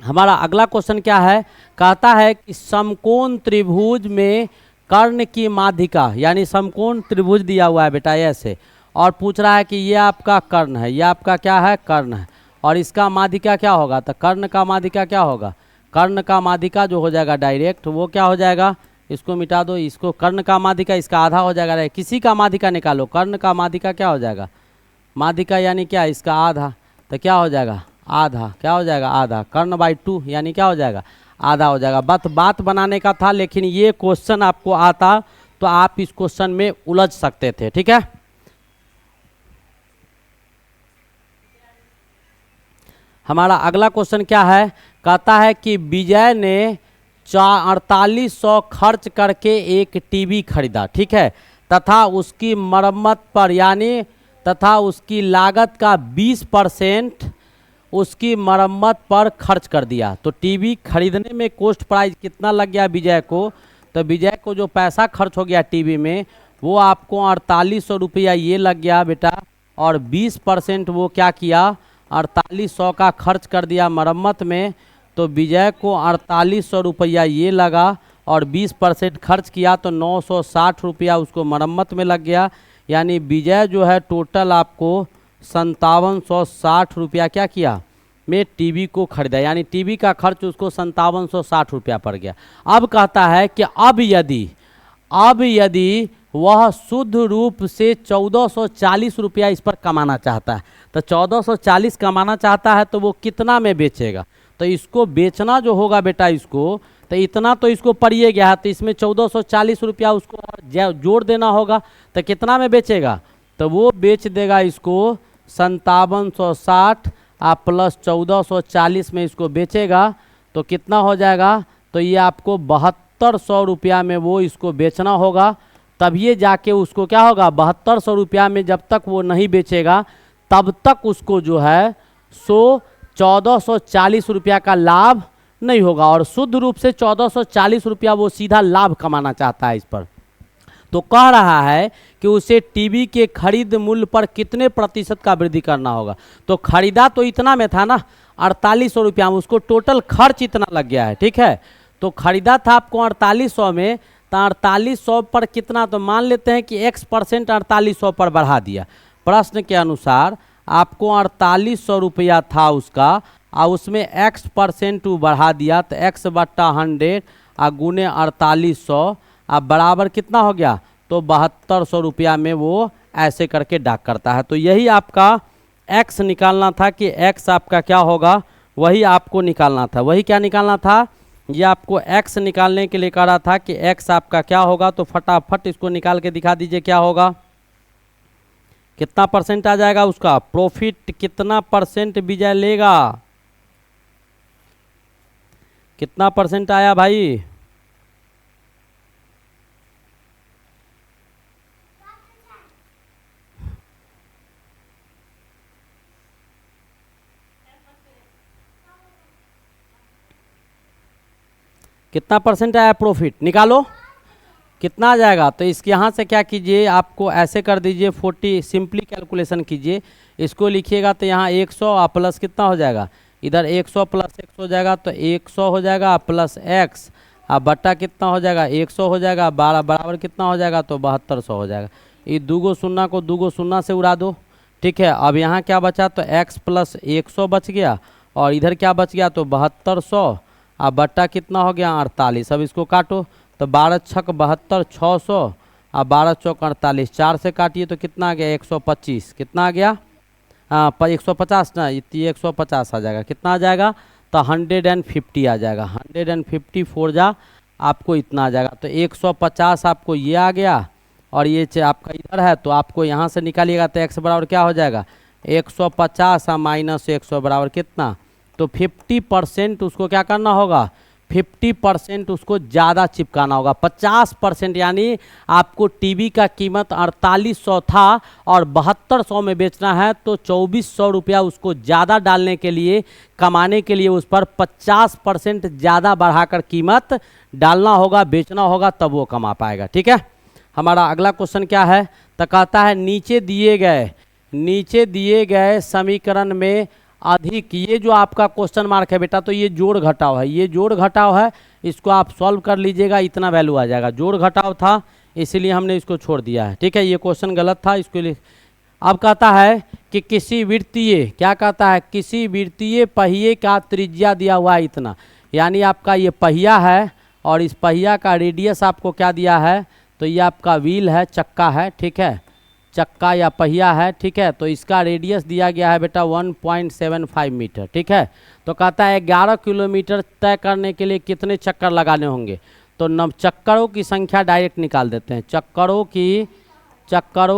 हमारा अगला क्वेश्चन क्या है, कहता है कि समकोण त्रिभुज में कर्ण की माध्यिका, यानी समकोण त्रिभुज दिया हुआ है बेटा ऐसे, और पूछ रहा है कि ये आपका कर्ण है, ये आपका क्या है कर्ण है, और इसका माध्यिका क्या होगा। तो कर्ण का माध्यिका क्या होगा, कर्ण का माध्यिका जो हो जाएगा डायरेक्ट वो क्या हो जाएगा, इसको मिटा दो, इसको कर्ण का माध्यिका इसका आधा हो जाएगा। किसी का माध्यिका निकालो, कर्ण का माध्यिका क्या हो जाएगा, माध्यिका यानी क्या इसका आधा, तो क्या हो जाएगा आधा, क्या हो जाएगा आधा, कर्ण बाई 2 यानी क्या हो जाएगा आधा हो जाएगा। बात बनाने का था, लेकिन ये क्वेश्चन आपको आता तो आप इस क्वेश्चन में उलझ सकते थे। ठीक है, हमारा अगला क्वेश्चन क्या है, कहता है कि विजय ने 4800 खर्च करके एक टीवी खरीदा, ठीक है, तथा उसकी मरम्मत पर यानी तथा उसकी लागत का 20% उसकी मरम्मत पर खर्च कर दिया। तो टीवी खरीदने में कॉस्ट प्राइस कितना लग गया विजय को, तो विजय को जो पैसा खर्च हो गया टीवी में वो आपको 4800 रुपया ये लग गया बेटा, और 20% वो क्या किया 4800 का खर्च कर दिया मरम्मत में। तो विजय को 4800 रुपया ये लगा और 20% खर्च किया तो 960 रुपया उसको मरम्मत में लग गया। यानी विजय जो है टोटल आपको 5760 रुपया क्या किया में टीवी को खरीदा, यानी टीवी का खर्च उसको 5760 रुपया पड़ गया। अब कहता है कि अब यदि वह शुद्ध रूप से 1440 रुपया इस पर कमाना चाहता है, तो 1440 कमाना चाहता है तो वो कितना में बेचेगा। तो इसको बेचना जो होगा बेटा इसको, तो इतना तो इसको पड़िए गया है, तो इसमें 1440 रुपया उसको जोड़ देना होगा। तो कितना में बेचेगा, तो वो बेच देगा इसको 5760 आप प्लस 1440 में इसको बेचेगा तो कितना हो जाएगा, तो ये आपको 7200 रुपया में वो इसको बेचना होगा। तब ये जाके उसको क्या होगा 7200 रुपया में जब तक वो नहीं बेचेगा तब तक उसको जो है 1440 रुपया का लाभ नहीं होगा, और शुद्ध रूप से 1440 रुपया वो सीधा लाभ कमाना चाहता है इस पर। तो कह रहा है कि उसे टीवी के खरीद मूल्य पर कितने प्रतिशत का वृद्धि करना होगा। तो खरीदा तो इतना में था ना 4800 रुपया में, उसको टोटल खर्च इतना लग गया है। ठीक है, तो खरीदा था आपको 4800 में, तो 4800 पर कितना, तो मान लेते हैं कि x% 4800 पर बढ़ा दिया। प्रश्न के अनुसार आपको 4800 रुपया था उसका और उसमें x% बढ़ा दिया, तो x/100 गुने 4800 अब बराबर कितना हो गया, तो 7200 रुपया में वो ऐसे करके डाक करता है। तो यही आपका x निकालना था कि x आपका क्या होगा, वही आपको निकालना था। वही क्या निकालना था ये आपको x निकालने के लिए कह रहा था कि x आपका क्या होगा, तो फटाफट इसको निकाल के दिखा दीजिए क्या होगा, कितना परसेंट आ जाएगा उसका प्रॉफिट, कितना परसेंट विजय लेगा, कितना परसेंट आया भाई, कितना परसेंट आया प्रॉफिट निकालो, कितना आ जाएगा। तो इसके यहाँ से क्या कीजिए, आपको ऐसे कर दीजिए 40, सिंपली कैलकुलेशन कीजिए, इसको लिखिएगा तो यहाँ 100 प्लस कितना हो जाएगा, इधर 100 प्लस x हो जाएगा तो 100 हो जाएगा प्लस x, अब बट्टा कितना हो जाएगा 100 हो जाएगा, बराबर कितना हो जाएगा तो 7200 हो जाएगा। ये दूगो शून्ना को दूगो शून्ना से उड़ा दो, ठीक है। अब यहाँ क्या बचा, तो x प्लस 100 बच गया और इधर क्या बच गया तो 7200, अब बट्टा कितना हो गया 48। अब इसको काटो तो 12 छक 72, 600, अब 12 चौक 48, 4 से काटिए तो कितना आ गया 125, कितना आ गया 150 ना, 150 आ जाएगा, कितना आ जाएगा तो 150 आ जाएगा, 150 फोर जा आपको इतना आ जाएगा। तो 150 आपको ये आ गया और ये आपका इधर है, तो आपको यहाँ से निकालिएगा तो x बराबर क्या हो जाएगा 150 माइनस 100 बराबर कितना, तो 50% उसको क्या करना होगा, 50% उसको ज़्यादा चिपकाना होगा, 50%, यानी आपको टीवी का कीमत 4800 था और 7200 में बेचना है, तो 2400 रुपया उसको ज़्यादा डालने के लिए, कमाने के लिए उस पर 50% ज़्यादा बढ़ाकर कीमत डालना होगा, बेचना होगा, तब वो कमा पाएगा। ठीक है, हमारा अगला क्वेश्चन क्या है, तो कहता है नीचे दिए गए समीकरण में अधिक, ये जो आपका क्वेश्चन मार्क है बेटा, तो ये जोड़ घटाव है, ये जोड़ घटाव है, इसको आप सॉल्व कर लीजिएगा, इतना वैल्यू आ जाएगा। जोड़ घटाव था इसीलिए हमने इसको छोड़ दिया है। ठीक है, ये क्वेश्चन गलत था, इसके लिए अब कहता है कि किसी वृत्तीय, क्या कहता है, किसी वृत्तीय पहिए का त्रिज्या दिया हुआ है इतना, यानी आपका ये पहिया है और इस पहिया का रेडियस आपको क्या दिया है, तो ये आपका व्हील है, चक्का है, ठीक है, चक्का या पहिया है, ठीक है, तो इसका रेडियस दिया गया है बेटा 1.75 मीटर। ठीक है, तो कहता है 11 किलोमीटर तय करने के लिए कितने चक्कर लगाने होंगे, तो चक्करों की संख्या डायरेक्ट निकाल देते हैं, चक्करों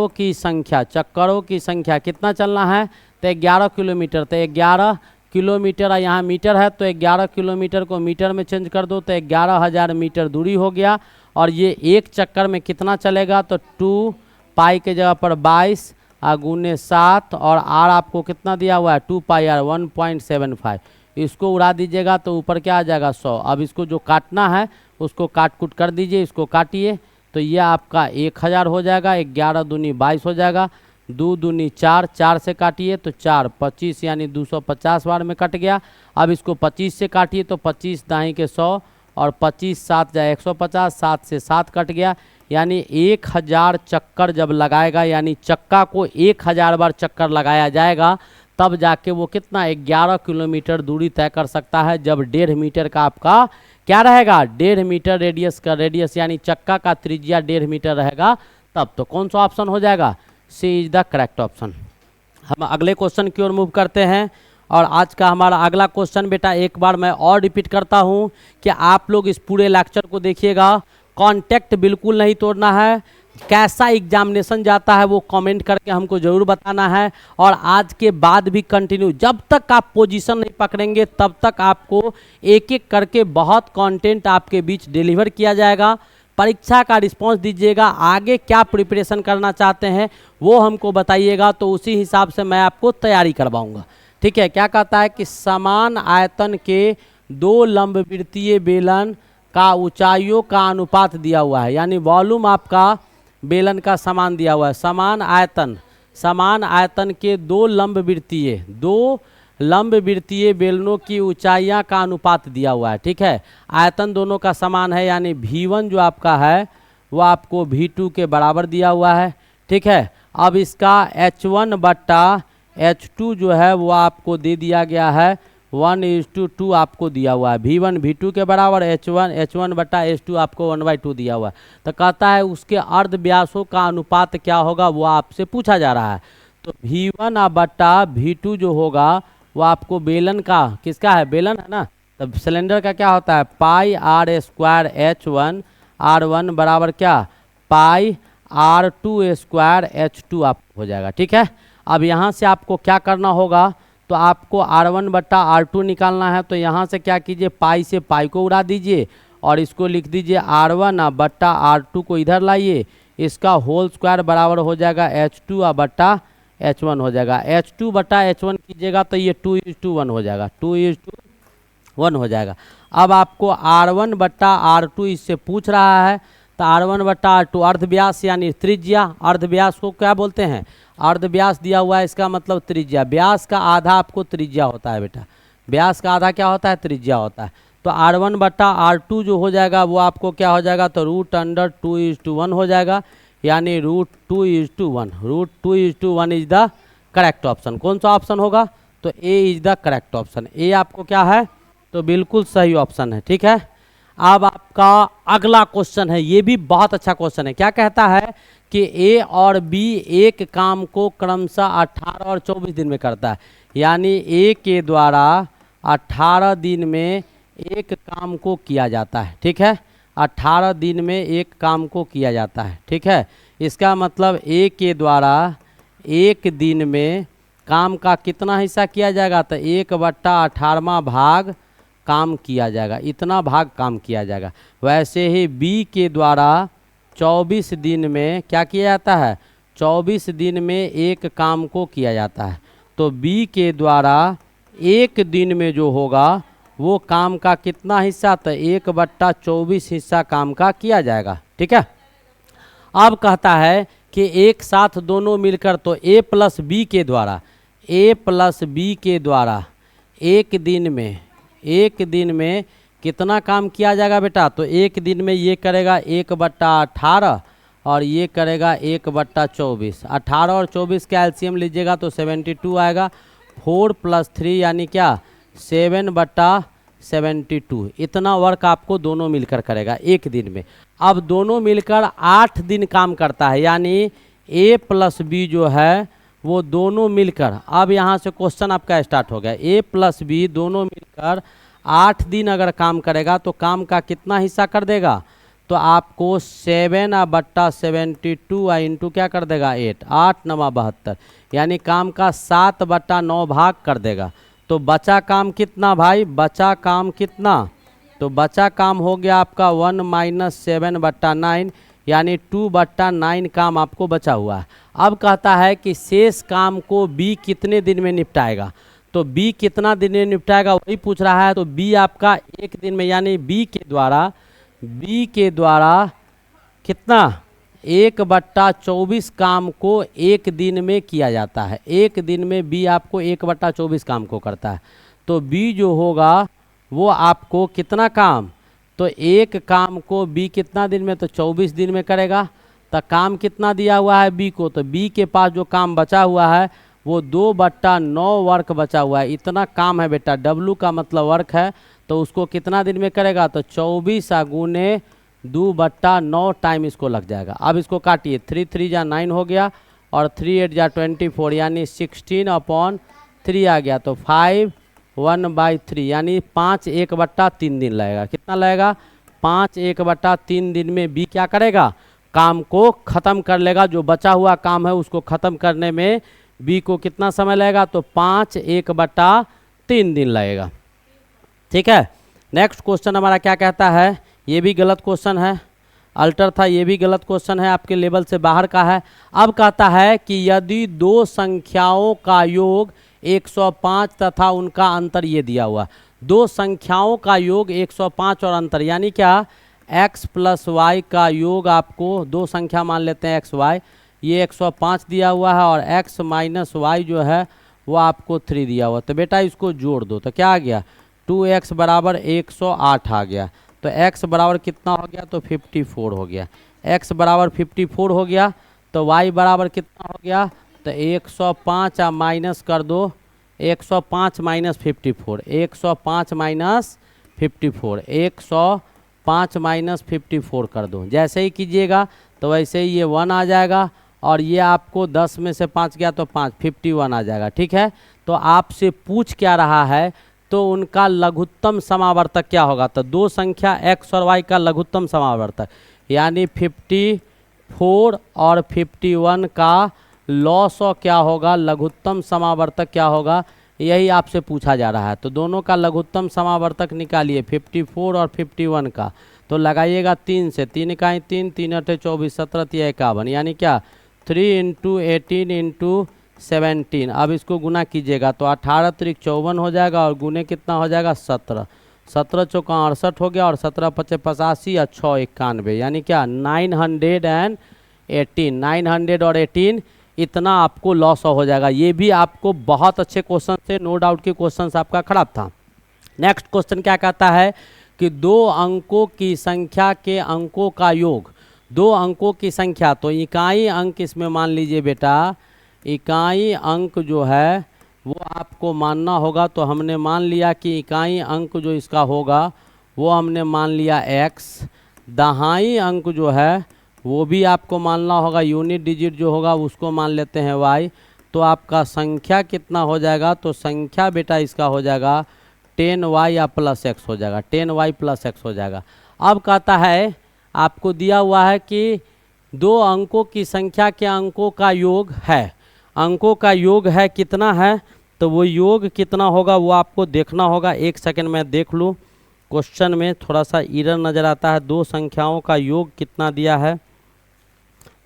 की संख्या कितना चलना है, तो 11 किलोमीटर, तो 11 किलोमीटर, यहाँ मीटर है तो 11 किलोमीटर को मीटर में चेंज कर दो तो 11,000 मीटर दूरी हो गया, और ये एक चक्कर में कितना चलेगा, तो 2 पाई के जगह पर 22 गुने 7, और आर आपको कितना दिया हुआ है 2 पाई आर 1.75, इसको उड़ा दीजिएगा तो ऊपर क्या आ जाएगा 100। अब इसको जो काटना है उसको काट कूट कर दीजिए, इसको काटिए तो ये आपका 1000 हो जाएगा, 11 दूनी 22 हो जाएगा, 2 दूनी 4, 4 से काटिए तो 4 25, यानी 250 बार में कट गया। अब इसको 25 से काटिए तो 25 दाहीं के 100 और 25 7 जाए 150, 7 से 7 कट गया, यानी 1000 चक्कर जब लगाएगा, यानी चक्का को 1000 बार चक्कर लगाया जाएगा, तब जाके वो कितना 11 किलोमीटर दूरी तय कर सकता है, जब 1.5 मीटर का आपका क्या रहेगा, 1.5 मीटर रेडियस का, रेडियस यानी चक्का का त्रिज्या 1.5 मीटर रहेगा, तब तो कौन सा ऑप्शन हो जाएगा, सी इज द करेक्ट ऑप्शन। हम अगले क्वेश्चन की ओर मूव करते हैं, और आज का हमारा अगला क्वेश्चन बेटा एक बार मैं और रिपीट करता हूँ कि आप लोग इस पूरे लेक्चर को देखिएगा, कॉन्टेक्ट बिल्कुल नहीं तोड़ना है, कैसा एग्जामिनेशन जाता है वो कमेंट करके हमको ज़रूर बताना है, और आज के बाद भी कंटिन्यू, जब तक आप पोजीशन नहीं पकड़ेंगे तब तक आपको एक एक करके बहुत कंटेंट आपके बीच डिलीवर किया जाएगा। परीक्षा का रिस्पांस दीजिएगा, आगे क्या प्रिपरेशन करना चाहते हैं वो हमको बताइएगा, तो उसी हिसाब से मैं आपको तैयारी करवाऊँगा। ठीक है, क्या कहता है कि समान आयतन के 2 लंबवृत्तीय बेलन का ऊंचाइयों का अनुपात दिया हुआ है, यानी वॉल्यूम आपका बेलन का समान दिया हुआ है, समान आयतन के 2 लंबवृत्तीय बेलनों की ऊंचाइयां का अनुपात दिया हुआ है। ठीक है, आयतन दोनों का समान है, यानी V1 जो आपका है वो आपको V2 के बराबर दिया हुआ है। ठीक है, अब इसका H1 बट्टा H2 जो है वो आपको दे दिया गया है 1:2 आपको दिया हुआ है, V1 V2 के बराबर, H1 बट्टा H2 आपको 1/2 दिया हुआ है। तो कहता है उसके अर्ध व्यासों का अनुपात क्या होगा, वो आपसे पूछा जा रहा है। तो V1 बट्टा V2 जो होगा वो आपको बेलन का, किसका है, बेलन है ना, तो सिलेंडर का क्या होता है, पाई आर स्क्वायर H1 R1 बराबर क्या, पाई R2 स्क्वायर H2 आप हो जाएगा। ठीक है, अब यहाँ से आपको क्या करना होगा, तो आपको R1 बट्टा R2 निकालना है। तो यहाँ से क्या कीजिए, पाई से पाई को उड़ा दीजिए और इसको लिख दीजिए R1 बट्टा R2 को इधर लाइए, इसका होल स्क्वायर बराबर हो जाएगा H2 बट्टा H1 हो जाएगा। H2 बट्टा H1 कीजिएगा तो ये 2:1 हो जाएगा, 2:1 हो जाएगा। अब आपको R1 बट्टा R2 इससे पूछ रहा है, तो R1 बट्टा R2 अर्धव्यास यानी त्रिज्या, अर्धव्यास को क्या बोलते हैं, अर्धव्यास दिया हुआ है, इसका मतलब त्रिज्या। व्यास का आधा आपको त्रिज्या होता है बेटा, व्यास का आधा क्या होता है, त्रिज्या होता है। तो R1 बट्टा R2 जो हो जाएगा वो आपको क्या हो जाएगा, तो √2:1 हो जाएगा, यानी √2:1, √2:1 इज द करेक्ट ऑप्शन। कौन सा ऑप्शन होगा, तो ए इज द करेक्ट ऑप्शन। ए आपको क्या है, तो बिल्कुल सही ऑप्शन है। ठीक है, अब आपका अगला क्वेश्चन है, ये भी बहुत अच्छा क्वेश्चन है। क्या कहता है कि ए और बी एक काम को क्रमशः 18 और 24 दिन में करता है, यानी ए के द्वारा 18 दिन में एक काम को किया जाता है। ठीक है, 18 दिन में एक काम को किया जाता है। ठीक है, इसका मतलब ए के द्वारा एक दिन में काम का कितना हिस्सा किया जाएगा, तो 1/18वां भाग काम किया जाएगा, इतना भाग काम किया जाएगा। वैसे ही बी के द्वारा 24 दिन में क्या किया जाता है, 24 दिन में एक काम को किया जाता है। तो बी के द्वारा एक दिन में जो होगा वो काम का कितना हिस्सा, तो 1/24 हिस्सा काम का किया जाएगा। ठीक है, अब कहता है कि एक साथ दोनों मिलकर, तो ए प्लस बी के द्वारा, ए प्लस बी के द्वारा एक दिन में कितना काम किया जाएगा बेटा, तो एक दिन में ये करेगा 1/18 और ये करेगा 1/24। 18 और 24 का एलसीएम लीजिएगा तो 72 आएगा। 4 + 3 यानी क्या, 7/72। इतना वर्क आपको दोनों मिलकर करेगा एक दिन में। अब दोनों मिलकर 8 दिन काम करता है, यानी ए प्लस बी जो है वो दोनों मिलकर, अब यहाँ से क्वेश्चन आपका स्टार्ट हो गया। ए प्लस बी दोनों मिलकर 8 दिन अगर काम करेगा तो काम का कितना हिस्सा कर देगा, तो आपको 7/72 इंटू क्या कर देगा, 8, 8 × 9 = 72, यानी काम का 7/9 भाग कर देगा। तो बचा काम कितना भाई, बचा काम कितना, तो बचा काम हो गया आपका 1 - 7/9, यानी 2/9 काम आपको बचा हुआ है। अब कहता है कि शेष काम को बी कितने दिन में निपटाएगा, तो बी कितना दिन में निपटाएगा वही पूछ रहा है। तो बी आपका एक दिन में, यानी बी के द्वारा कितना, 1/24 काम को एक दिन में किया जाता है। एक दिन में बी आपको 1/24 काम को करता है। तो बी जो होगा वो आपको कितना काम, तो एक काम को बी कितना दिन में, तो 24 दिन में करेगा। तो काम कितना दिया हुआ है बी को, तो बी के पास जो काम बचा हुआ है वो 2/9 वर्क बचा हुआ है। इतना काम है बेटा, डब्लू का मतलब वर्क है, तो उसको कितना दिन में करेगा, तो 24 × 2/9 टाइम इसको लग जाएगा। अब इसको काटिए, 3 × 3 = 9 हो गया और 3 × 8 = 24, यानी 16/3 आ गया। तो 5 1/3 यानी 5 1/3 दिन लगेगा। कितना लगेगा, 5 1/3 दिन में बी क्या करेगा, काम को ख़त्म कर लेगा। जो बचा हुआ काम है उसको ख़त्म करने में बी को कितना समय लगेगा, तो 5 1/3 दिन लगेगा। ठीक है, नेक्स्ट क्वेश्चन हमारा क्या कहता है, ये भी गलत क्वेश्चन है, अल्टर था, ये भी गलत क्वेश्चन है, आपके लेवल से बाहर का है। अब कहता है कि यदि दो संख्याओं का योग 105 तथा उनका अंतर ये दिया हुआ, दो संख्याओं का योग 105 और अंतर यानी क्या, x + y का योग, आपको दो संख्या मान लेते हैं x y, ये 105 दिया हुआ है और x - y जो है वो आपको 3 दिया हुआ। तो बेटा इसको जोड़ दो, तो क्या आ गया, 2x = 108 आ गया। तो x बराबर कितना हो गया, तो 54 हो गया। x बराबर 54 हो गया, तो y बराबर कितना हो गया, तो 105 माइनस कर दो, 105 - 54, 105 - 54, 105 - 54 कर दो। जैसे ही कीजिएगा तो वैसे ही ये 1 आ जाएगा और ये आपको 10 में से 5 गया तो 5, 51 आ जाएगा। ठीक है, तो आपसे पूछ क्या रहा है, तो उनका लघुत्तम समावर्तक क्या होगा? तो दो संख्या x और y का लघुत्तम समावर्तक यानी 54 और 51 का लॉस और क्या होगा? लघुत्तम समावर्तक क्या होगा? यही आपसे पूछा जा रहा है। तो दोनों का लघुत्तम समावर्तक निकालिए 54 और 51 का। तो लगाइएगा 3 से, 3 का 3, 3 अठे 24, 17 तिया 51 यानी क्या 3 × 18 × 17। अब इसको गुना कीजिएगा तो 18 × 54 हो जाएगा और गुने कितना हो जाएगा? 17। 17 चौका 68 हो गया और 17 × 5 = 85 और 6 × 91 यानी क्या 918। 918 इतना आपको लॉस हो जाएगा। ये भी आपको बहुत अच्छे क्वेश्चन से, नो डाउट के क्वेश्चन आपका खराब था। नेक्स्ट क्वेश्चन क्या कहता है कि दो अंकों की संख्या के अंकों का योग, दो अंकों की संख्या, तो इकाई अंक इसमें मान लीजिए बेटा, इकाई अंक जो है वो आपको मानना होगा। तो हमने मान लिया कि इकाई अंक जो इसका होगा वो हमने मान लिया x, दहाई अंक जो है वो भी आपको मानना होगा, यूनिट डिजिट जो होगा उसको मान लेते हैं y। तो आपका संख्या कितना हो जाएगा? तो संख्या बेटा इसका हो जाएगा 10y या प्लस x हो जाएगा, 10y प्लस x हो जाएगा। अब कहता है आपको दिया हुआ है कि दो अंकों की संख्या के अंकों का योग है, अंकों का योग है कितना है? तो वो योग कितना होगा वो आपको देखना होगा। एक सेकंड में देख लूँ, क्वेश्चन में थोड़ा सा एरर नज़र आता है। दो संख्याओं का योग कितना दिया है,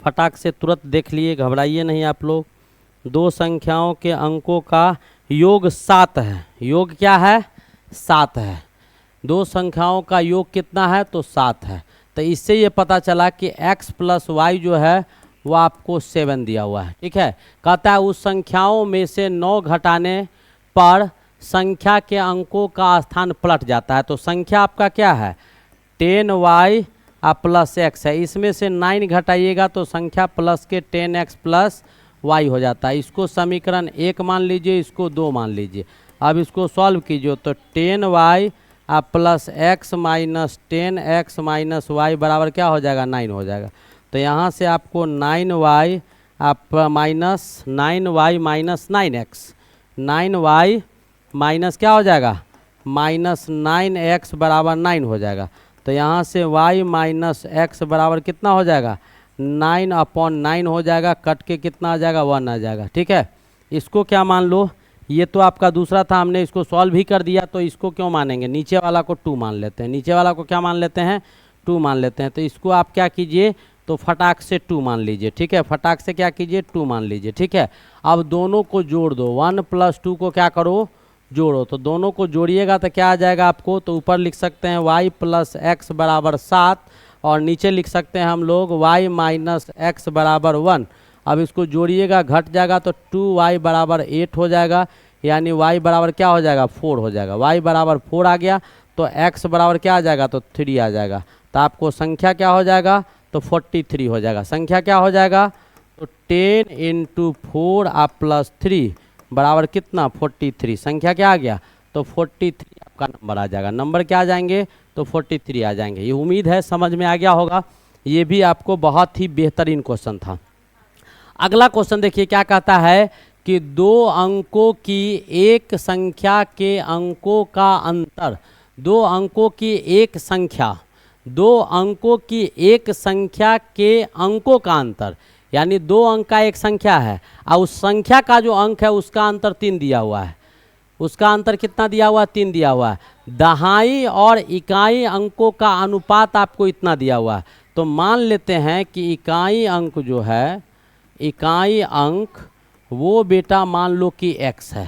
फटाक से तुरंत देख लिए, घबराइए नहीं आप लोग। दो संख्याओं के अंकों का योग 7 है। योग क्या है? 7 है। दो संख्याओं का योग कितना है? तो 7 है। तो इससे ये पता चला कि x + y जो है वो आपको 7 दिया हुआ है। ठीक है, कहता है उस संख्याओं में से 9 घटाने पर संख्या के अंकों का स्थान पलट जाता है। तो संख्या आपका क्या है? 10y प्लस x है। इसमें से 9 घटाइएगा तो संख्या प्लस के 10x प्लस y हो जाता है। इसको समीकरण 1 मान लीजिए, इसको 2 मान लीजिए। अब इसको सॉल्व कीजिए तो 10y plus x minus 10x minus y बराबर क्या हो जाएगा? 9 हो जाएगा। तो यहाँ से आपको 9y minus 9y minus 9x, 9y minus क्या हो जाएगा? माइनस 9x बराबर 9 हो जाएगा। तो यहाँ से y माइनस x बराबर कितना हो जाएगा? 9/9 हो जाएगा। कट के कितना आ जाएगा? 1 आ जाएगा। ठीक है, इसको क्या मान लो, ये तो आपका दूसरा था, हमने इसको सॉल्व भी कर दिया। तो इसको क्यों मानेंगे? नीचे वाला को 2 मान लेते हैं। नीचे वाला को क्या मान लेते हैं? 2 मान लेते हैं। तो इसको आप क्या कीजिए, तो फटाक से 2 मान लीजिए। ठीक है, फटाक से क्या कीजिए? 2 मान लीजिए। ठीक है, अब दोनों को जोड़ दो, 1 + 2 को क्या करो? जोड़ो। तो दोनों को जोड़िएगा तो क्या आ जाएगा आपको? तो ऊपर लिख सकते हैं y + x बराबर 7 और नीचे लिख सकते हैं हम लोग y माइनस x बराबर 1। अब इसको जोड़िएगा, घट जाएगा तो 2y बराबर 8 हो जाएगा, यानी y बराबर क्या हो जाएगा? 4 हो जाएगा। y बराबर 4 आ गया तो x बराबर क्या आ जाएगा? तो 3 आ जाएगा। तो आपको संख्या क्या हो जाएगा? तो 43 हो जाएगा। संख्या क्या हो जाएगा? तो 10 × 4 प्लस 3 बराबर कितना? 43। संख्या क्या आ गया? तो 43 आपका नंबर आ जाएगा। नंबर क्या आ जाएंगे? तो 43 आ जाएंगे। ये उम्मीद है समझ में आ गया होगा। ये भी आपको बहुत ही बेहतरीन क्वेश्चन था। अगला क्वेश्चन देखिए क्या कहता है कि दो अंकों की एक संख्या के अंकों का अंतर, दो अंकों की एक संख्या, दो अंकों की एक संख्या के अंकों का अंतर, यानी 2 अंक का एक संख्या है और उस संख्या का जो अंक है उसका अंतर 3 दिया हुआ है। उसका अंतर कितना दिया हुआ है? 3 दिया हुआ है। दहाई और इकाई अंकों का अनुपात आपको इतना दिया हुआ है। तो मान लेते हैं कि इकाई अंक जो है, इकाई अंक वो बेटा मान लो कि x है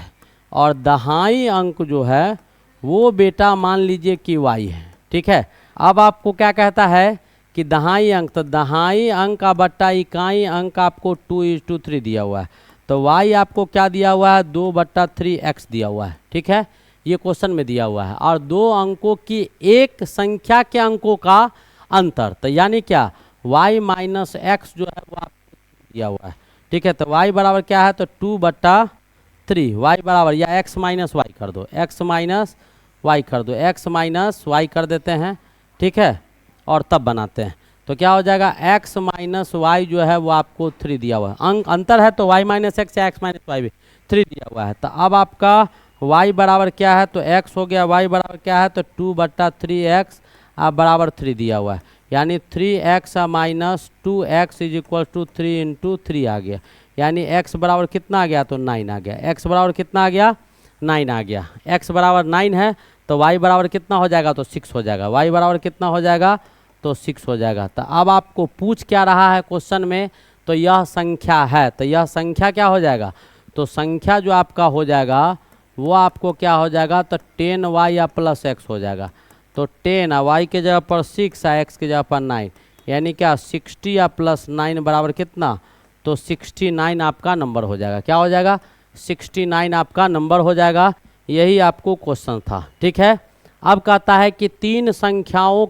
और दहाई अंक जो है वो बेटा मान लीजिए कि y है। ठीक है, अब आपको क्या कहता है कि दहाई अंक, तो दहाई अंक का बट्टा इकाई अंक आपको 2:3 दिया हुआ है। तो y आपको क्या दिया हुआ है? 2/3x दिया हुआ है। ठीक है, ये क्वेश्चन में दिया हुआ है। और दो अंकों की एक संख्या के अंकों का अंतर, तो यानी क्या y माइनस x जो है वो आपको दिया हुआ है। ठीक है, तो y बराबर क्या है? तो 2/3, y बराबर या x माइनस y कर दो, x माइनस y कर दो, x माइनस y कर देते हैं। ठीक है, और तब बनाते हैं तो क्या हो जाएगा? x माइनस वाई जो है वो आपको 3 दिया हुआ है। अंक अंतर है तो y माइनस एक्स या x माइनस वाई भी 3 दिया हुआ है। तो अब आपका y बराबर क्या है तो x हो गया, y बराबर क्या है तो 2/3x बराबर 3 दिया हुआ है, यानी 3x minus 2x is equal to 3 into 3 आ गया, यानी x बराबर कितना आ गया तो 9 आ गया। x बराबर कितना आ गया 9 आ गया। x बराबर 9 है तो y बराबर कितना हो जाएगा तो 6 हो जाएगा। y बराबर कितना हो जाएगा तो 6 हो जाएगा। तो अब आपको पूछ क्या रहा है क्वेश्चन में, तो यह संख्या है, तो यह संख्या क्या हो जाएगा तो संख्या जो आपका हो जाएगा वो आपको क्या हो जाएगा तो 10y प्लस x हो जाएगा। तो 10 y के जगह पर 6 x के जगह पर 9, यानी क्या 60 प्लस 9 बराबर कितना तो 69 आपका नंबर हो जाएगा। क्या हो जाएगा 69 आपका नंबर हो जाएगा। यही आपको क्वेश्चन था, ठीक है। अब कहता है कि तीन संख्याओं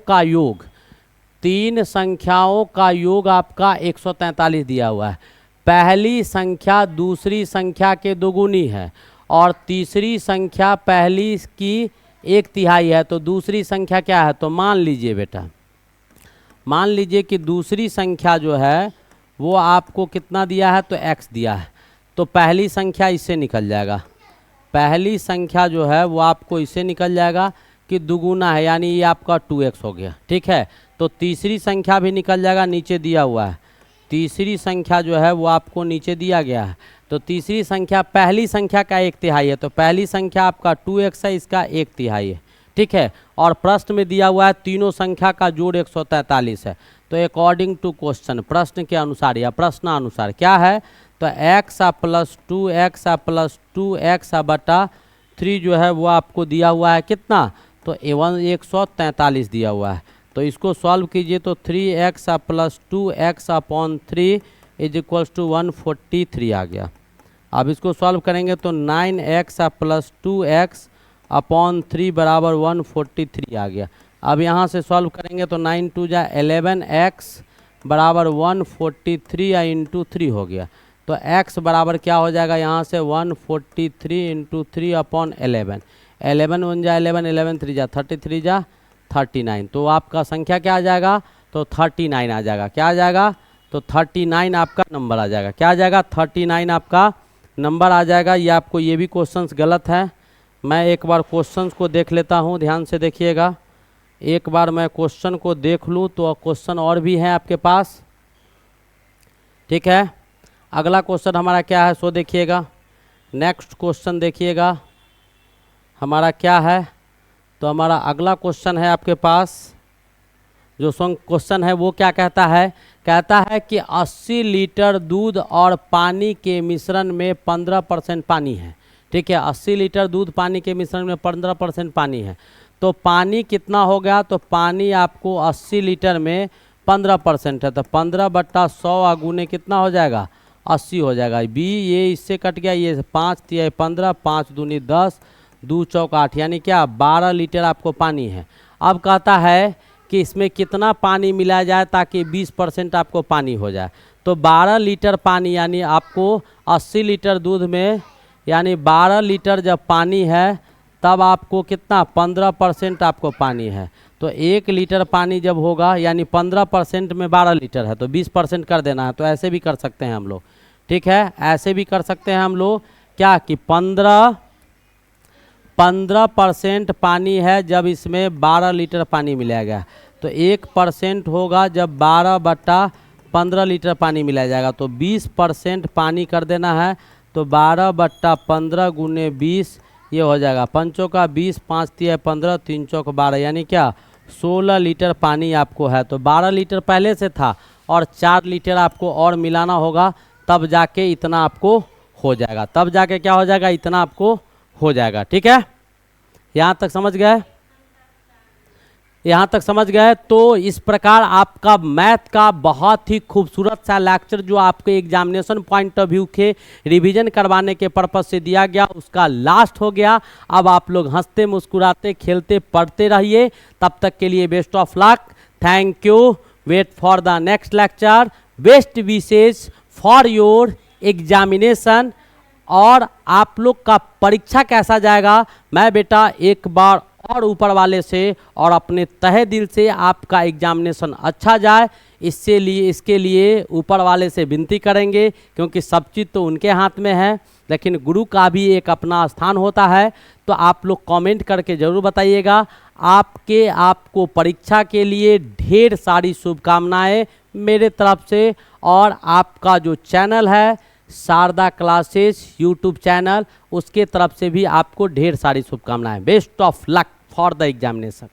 का योग आपका 143 दिया हुआ है। पहली संख्या दूसरी संख्या के दोगुनी है और तीसरी संख्या पहली की 1/3 है, तो दूसरी संख्या क्या है तो मान लीजिए बेटा, मान लीजिए कि दूसरी संख्या जो है वो आपको कितना दिया है तो x दिया है, तो पहली संख्या इससे निकल जाएगा, पहली संख्या जो है वो आपको इससे निकल जाएगा कि दुगुना है, यानी ये आपका 2x हो गया, ठीक है। तो तीसरी संख्या भी निकल जाएगा, नीचे दिया हुआ है, तीसरी संख्या जो है वो आपको नीचे दिया गया है। तो तीसरी संख्या पहली संख्या का 1/3 है, तो पहली संख्या आपका 2x है, इसका 1/3 है, ठीक है। और प्रश्न में दिया हुआ है तीनों संख्या का जोड़ 143 है। तो अकॉर्डिंग टू क्वेश्चन, प्रश्न के अनुसार या प्रश्नानुसार क्या है तो x प्लस 2x बटा 3 जो है वो आपको दिया हुआ है कितना तो 143 दिया हुआ है। तो इसको सॉल्व कीजिए तो 3x plus 2x upon 3 is equals to 143 आ गया। अब इसको सॉल्व करेंगे तो 9x प्लस 2x अपॉन 3 बराबर 143 आ गया। अब यहाँ से सॉल्व करेंगे तो 9 2 जा 11x बराबर 143 या इंटू 3 हो गया। तो x बराबर क्या हो जाएगा यहाँ से 143 इंटू 3 अपॉन 11, 11 1 जा 11, 11 3 जा 33 जा 39। तो आपका संख्या क्या आ जाएगा तो 39 आ जाएगा। क्या आ जाएगा तो 39 आपका नंबर आ जाएगा। क्या आ जाएगा 39 आपका नंबर आ जाएगा। ये आपको ये भी क्वेश्चंस गलत है। मैं एक बार क्वेश्चंस को देख लेता हूँ, ध्यान से देखिएगा। एक बार मैं क्वेश्चन को देख लूँ तो क्वेश्चन और भी हैं आपके पास, ठीक है। अगला क्वेश्चन हमारा क्या है सो देखिएगा। नेक्स्ट क्वेश्चन देखिएगा हमारा क्या है, तो हमारा अगला क्वेश्चन है आपके पास, जो क्वेश्चन है वो क्या कहता है, कहता है कि 80 लीटर दूध और पानी के मिश्रण में 15% पानी है, ठीक है। 80 लीटर दूध पानी के मिश्रण में 15% पानी है, तो पानी कितना हो गया तो पानी आपको 80 लीटर में 15% है, तो 15/100 अगुने कितना हो जाएगा 80 हो जाएगा। बी ये इससे कट गया, ये 5 3 15, 5 दूनी 10, 2 चौक 8, यानी क्या 12 लीटर आपको पानी है। अब कहता है कि इसमें कितना पानी मिलाया जाए ताकि 20% आपको पानी हो जाए। तो 12 लीटर पानी यानी आपको 80 लीटर दूध में यानी 12 लीटर जब पानी है तब आपको कितना 15% आपको पानी है। तो 1 लीटर पानी जब होगा यानी 15% में 12 लीटर है तो 20% कर देना है। तो ऐसे भी कर सकते हैं हम लोग, ठीक है, ऐसे भी कर सकते हैं हम लोग क्या कि 15% पानी है जब इसमें 12 लीटर पानी मिलाया गया, तो 1% होगा जब 12/15 लीटर पानी मिलाया जाएगा, तो 20% पानी कर देना है। तो 12/15 गुने 20 ये हो जाएगा 5 का 20, 5 3 15, 3 चौक 12, यानी क्या 16 लीटर पानी आपको है। तो 12 लीटर पहले से था और 4 लीटर आपको और मिलाना होगा, तब जाके इतना आपको हो जाएगा, तब जाके क्या हो जाएगा इतना आपको हो जाएगा, ठीक है। यहाँ तक समझ गए, यहाँ तक समझ गए। तो इस प्रकार आपका मैथ का बहुत ही खूबसूरत सा लेक्चर जो आपके एग्जामिनेशन पॉइंट ऑफ व्यू के रिवीजन करवाने के पर्पज से दिया गया उसका लास्ट हो गया। अब आप लोग हंसते मुस्कुराते खेलते पढ़ते रहिए, तब तक के लिए best of luck, thank you, wait for the next lecture, best wishes for your examination. और आप लोग का परीक्षा कैसा जाएगा मैं बेटा एक बार और ऊपर वाले से और अपने तहे दिल से आपका एग्जामिनेशन अच्छा जाए, इसके लिए ऊपर वाले से विनती करेंगे, क्योंकि सब चीज़ तो उनके हाथ में है, लेकिन गुरु का भी एक अपना स्थान होता है। तो आप लोग कमेंट करके ज़रूर बताइएगा। आपको परीक्षा के लिए ढेर सारी शुभकामनाएं मेरे तरफ से, और आपका जो चैनल है शारदा क्लासेस यूट्यूब चैनल, उसके तरफ से भी आपको ढेर सारी शुभकामनाएं। Best of luck for the examination.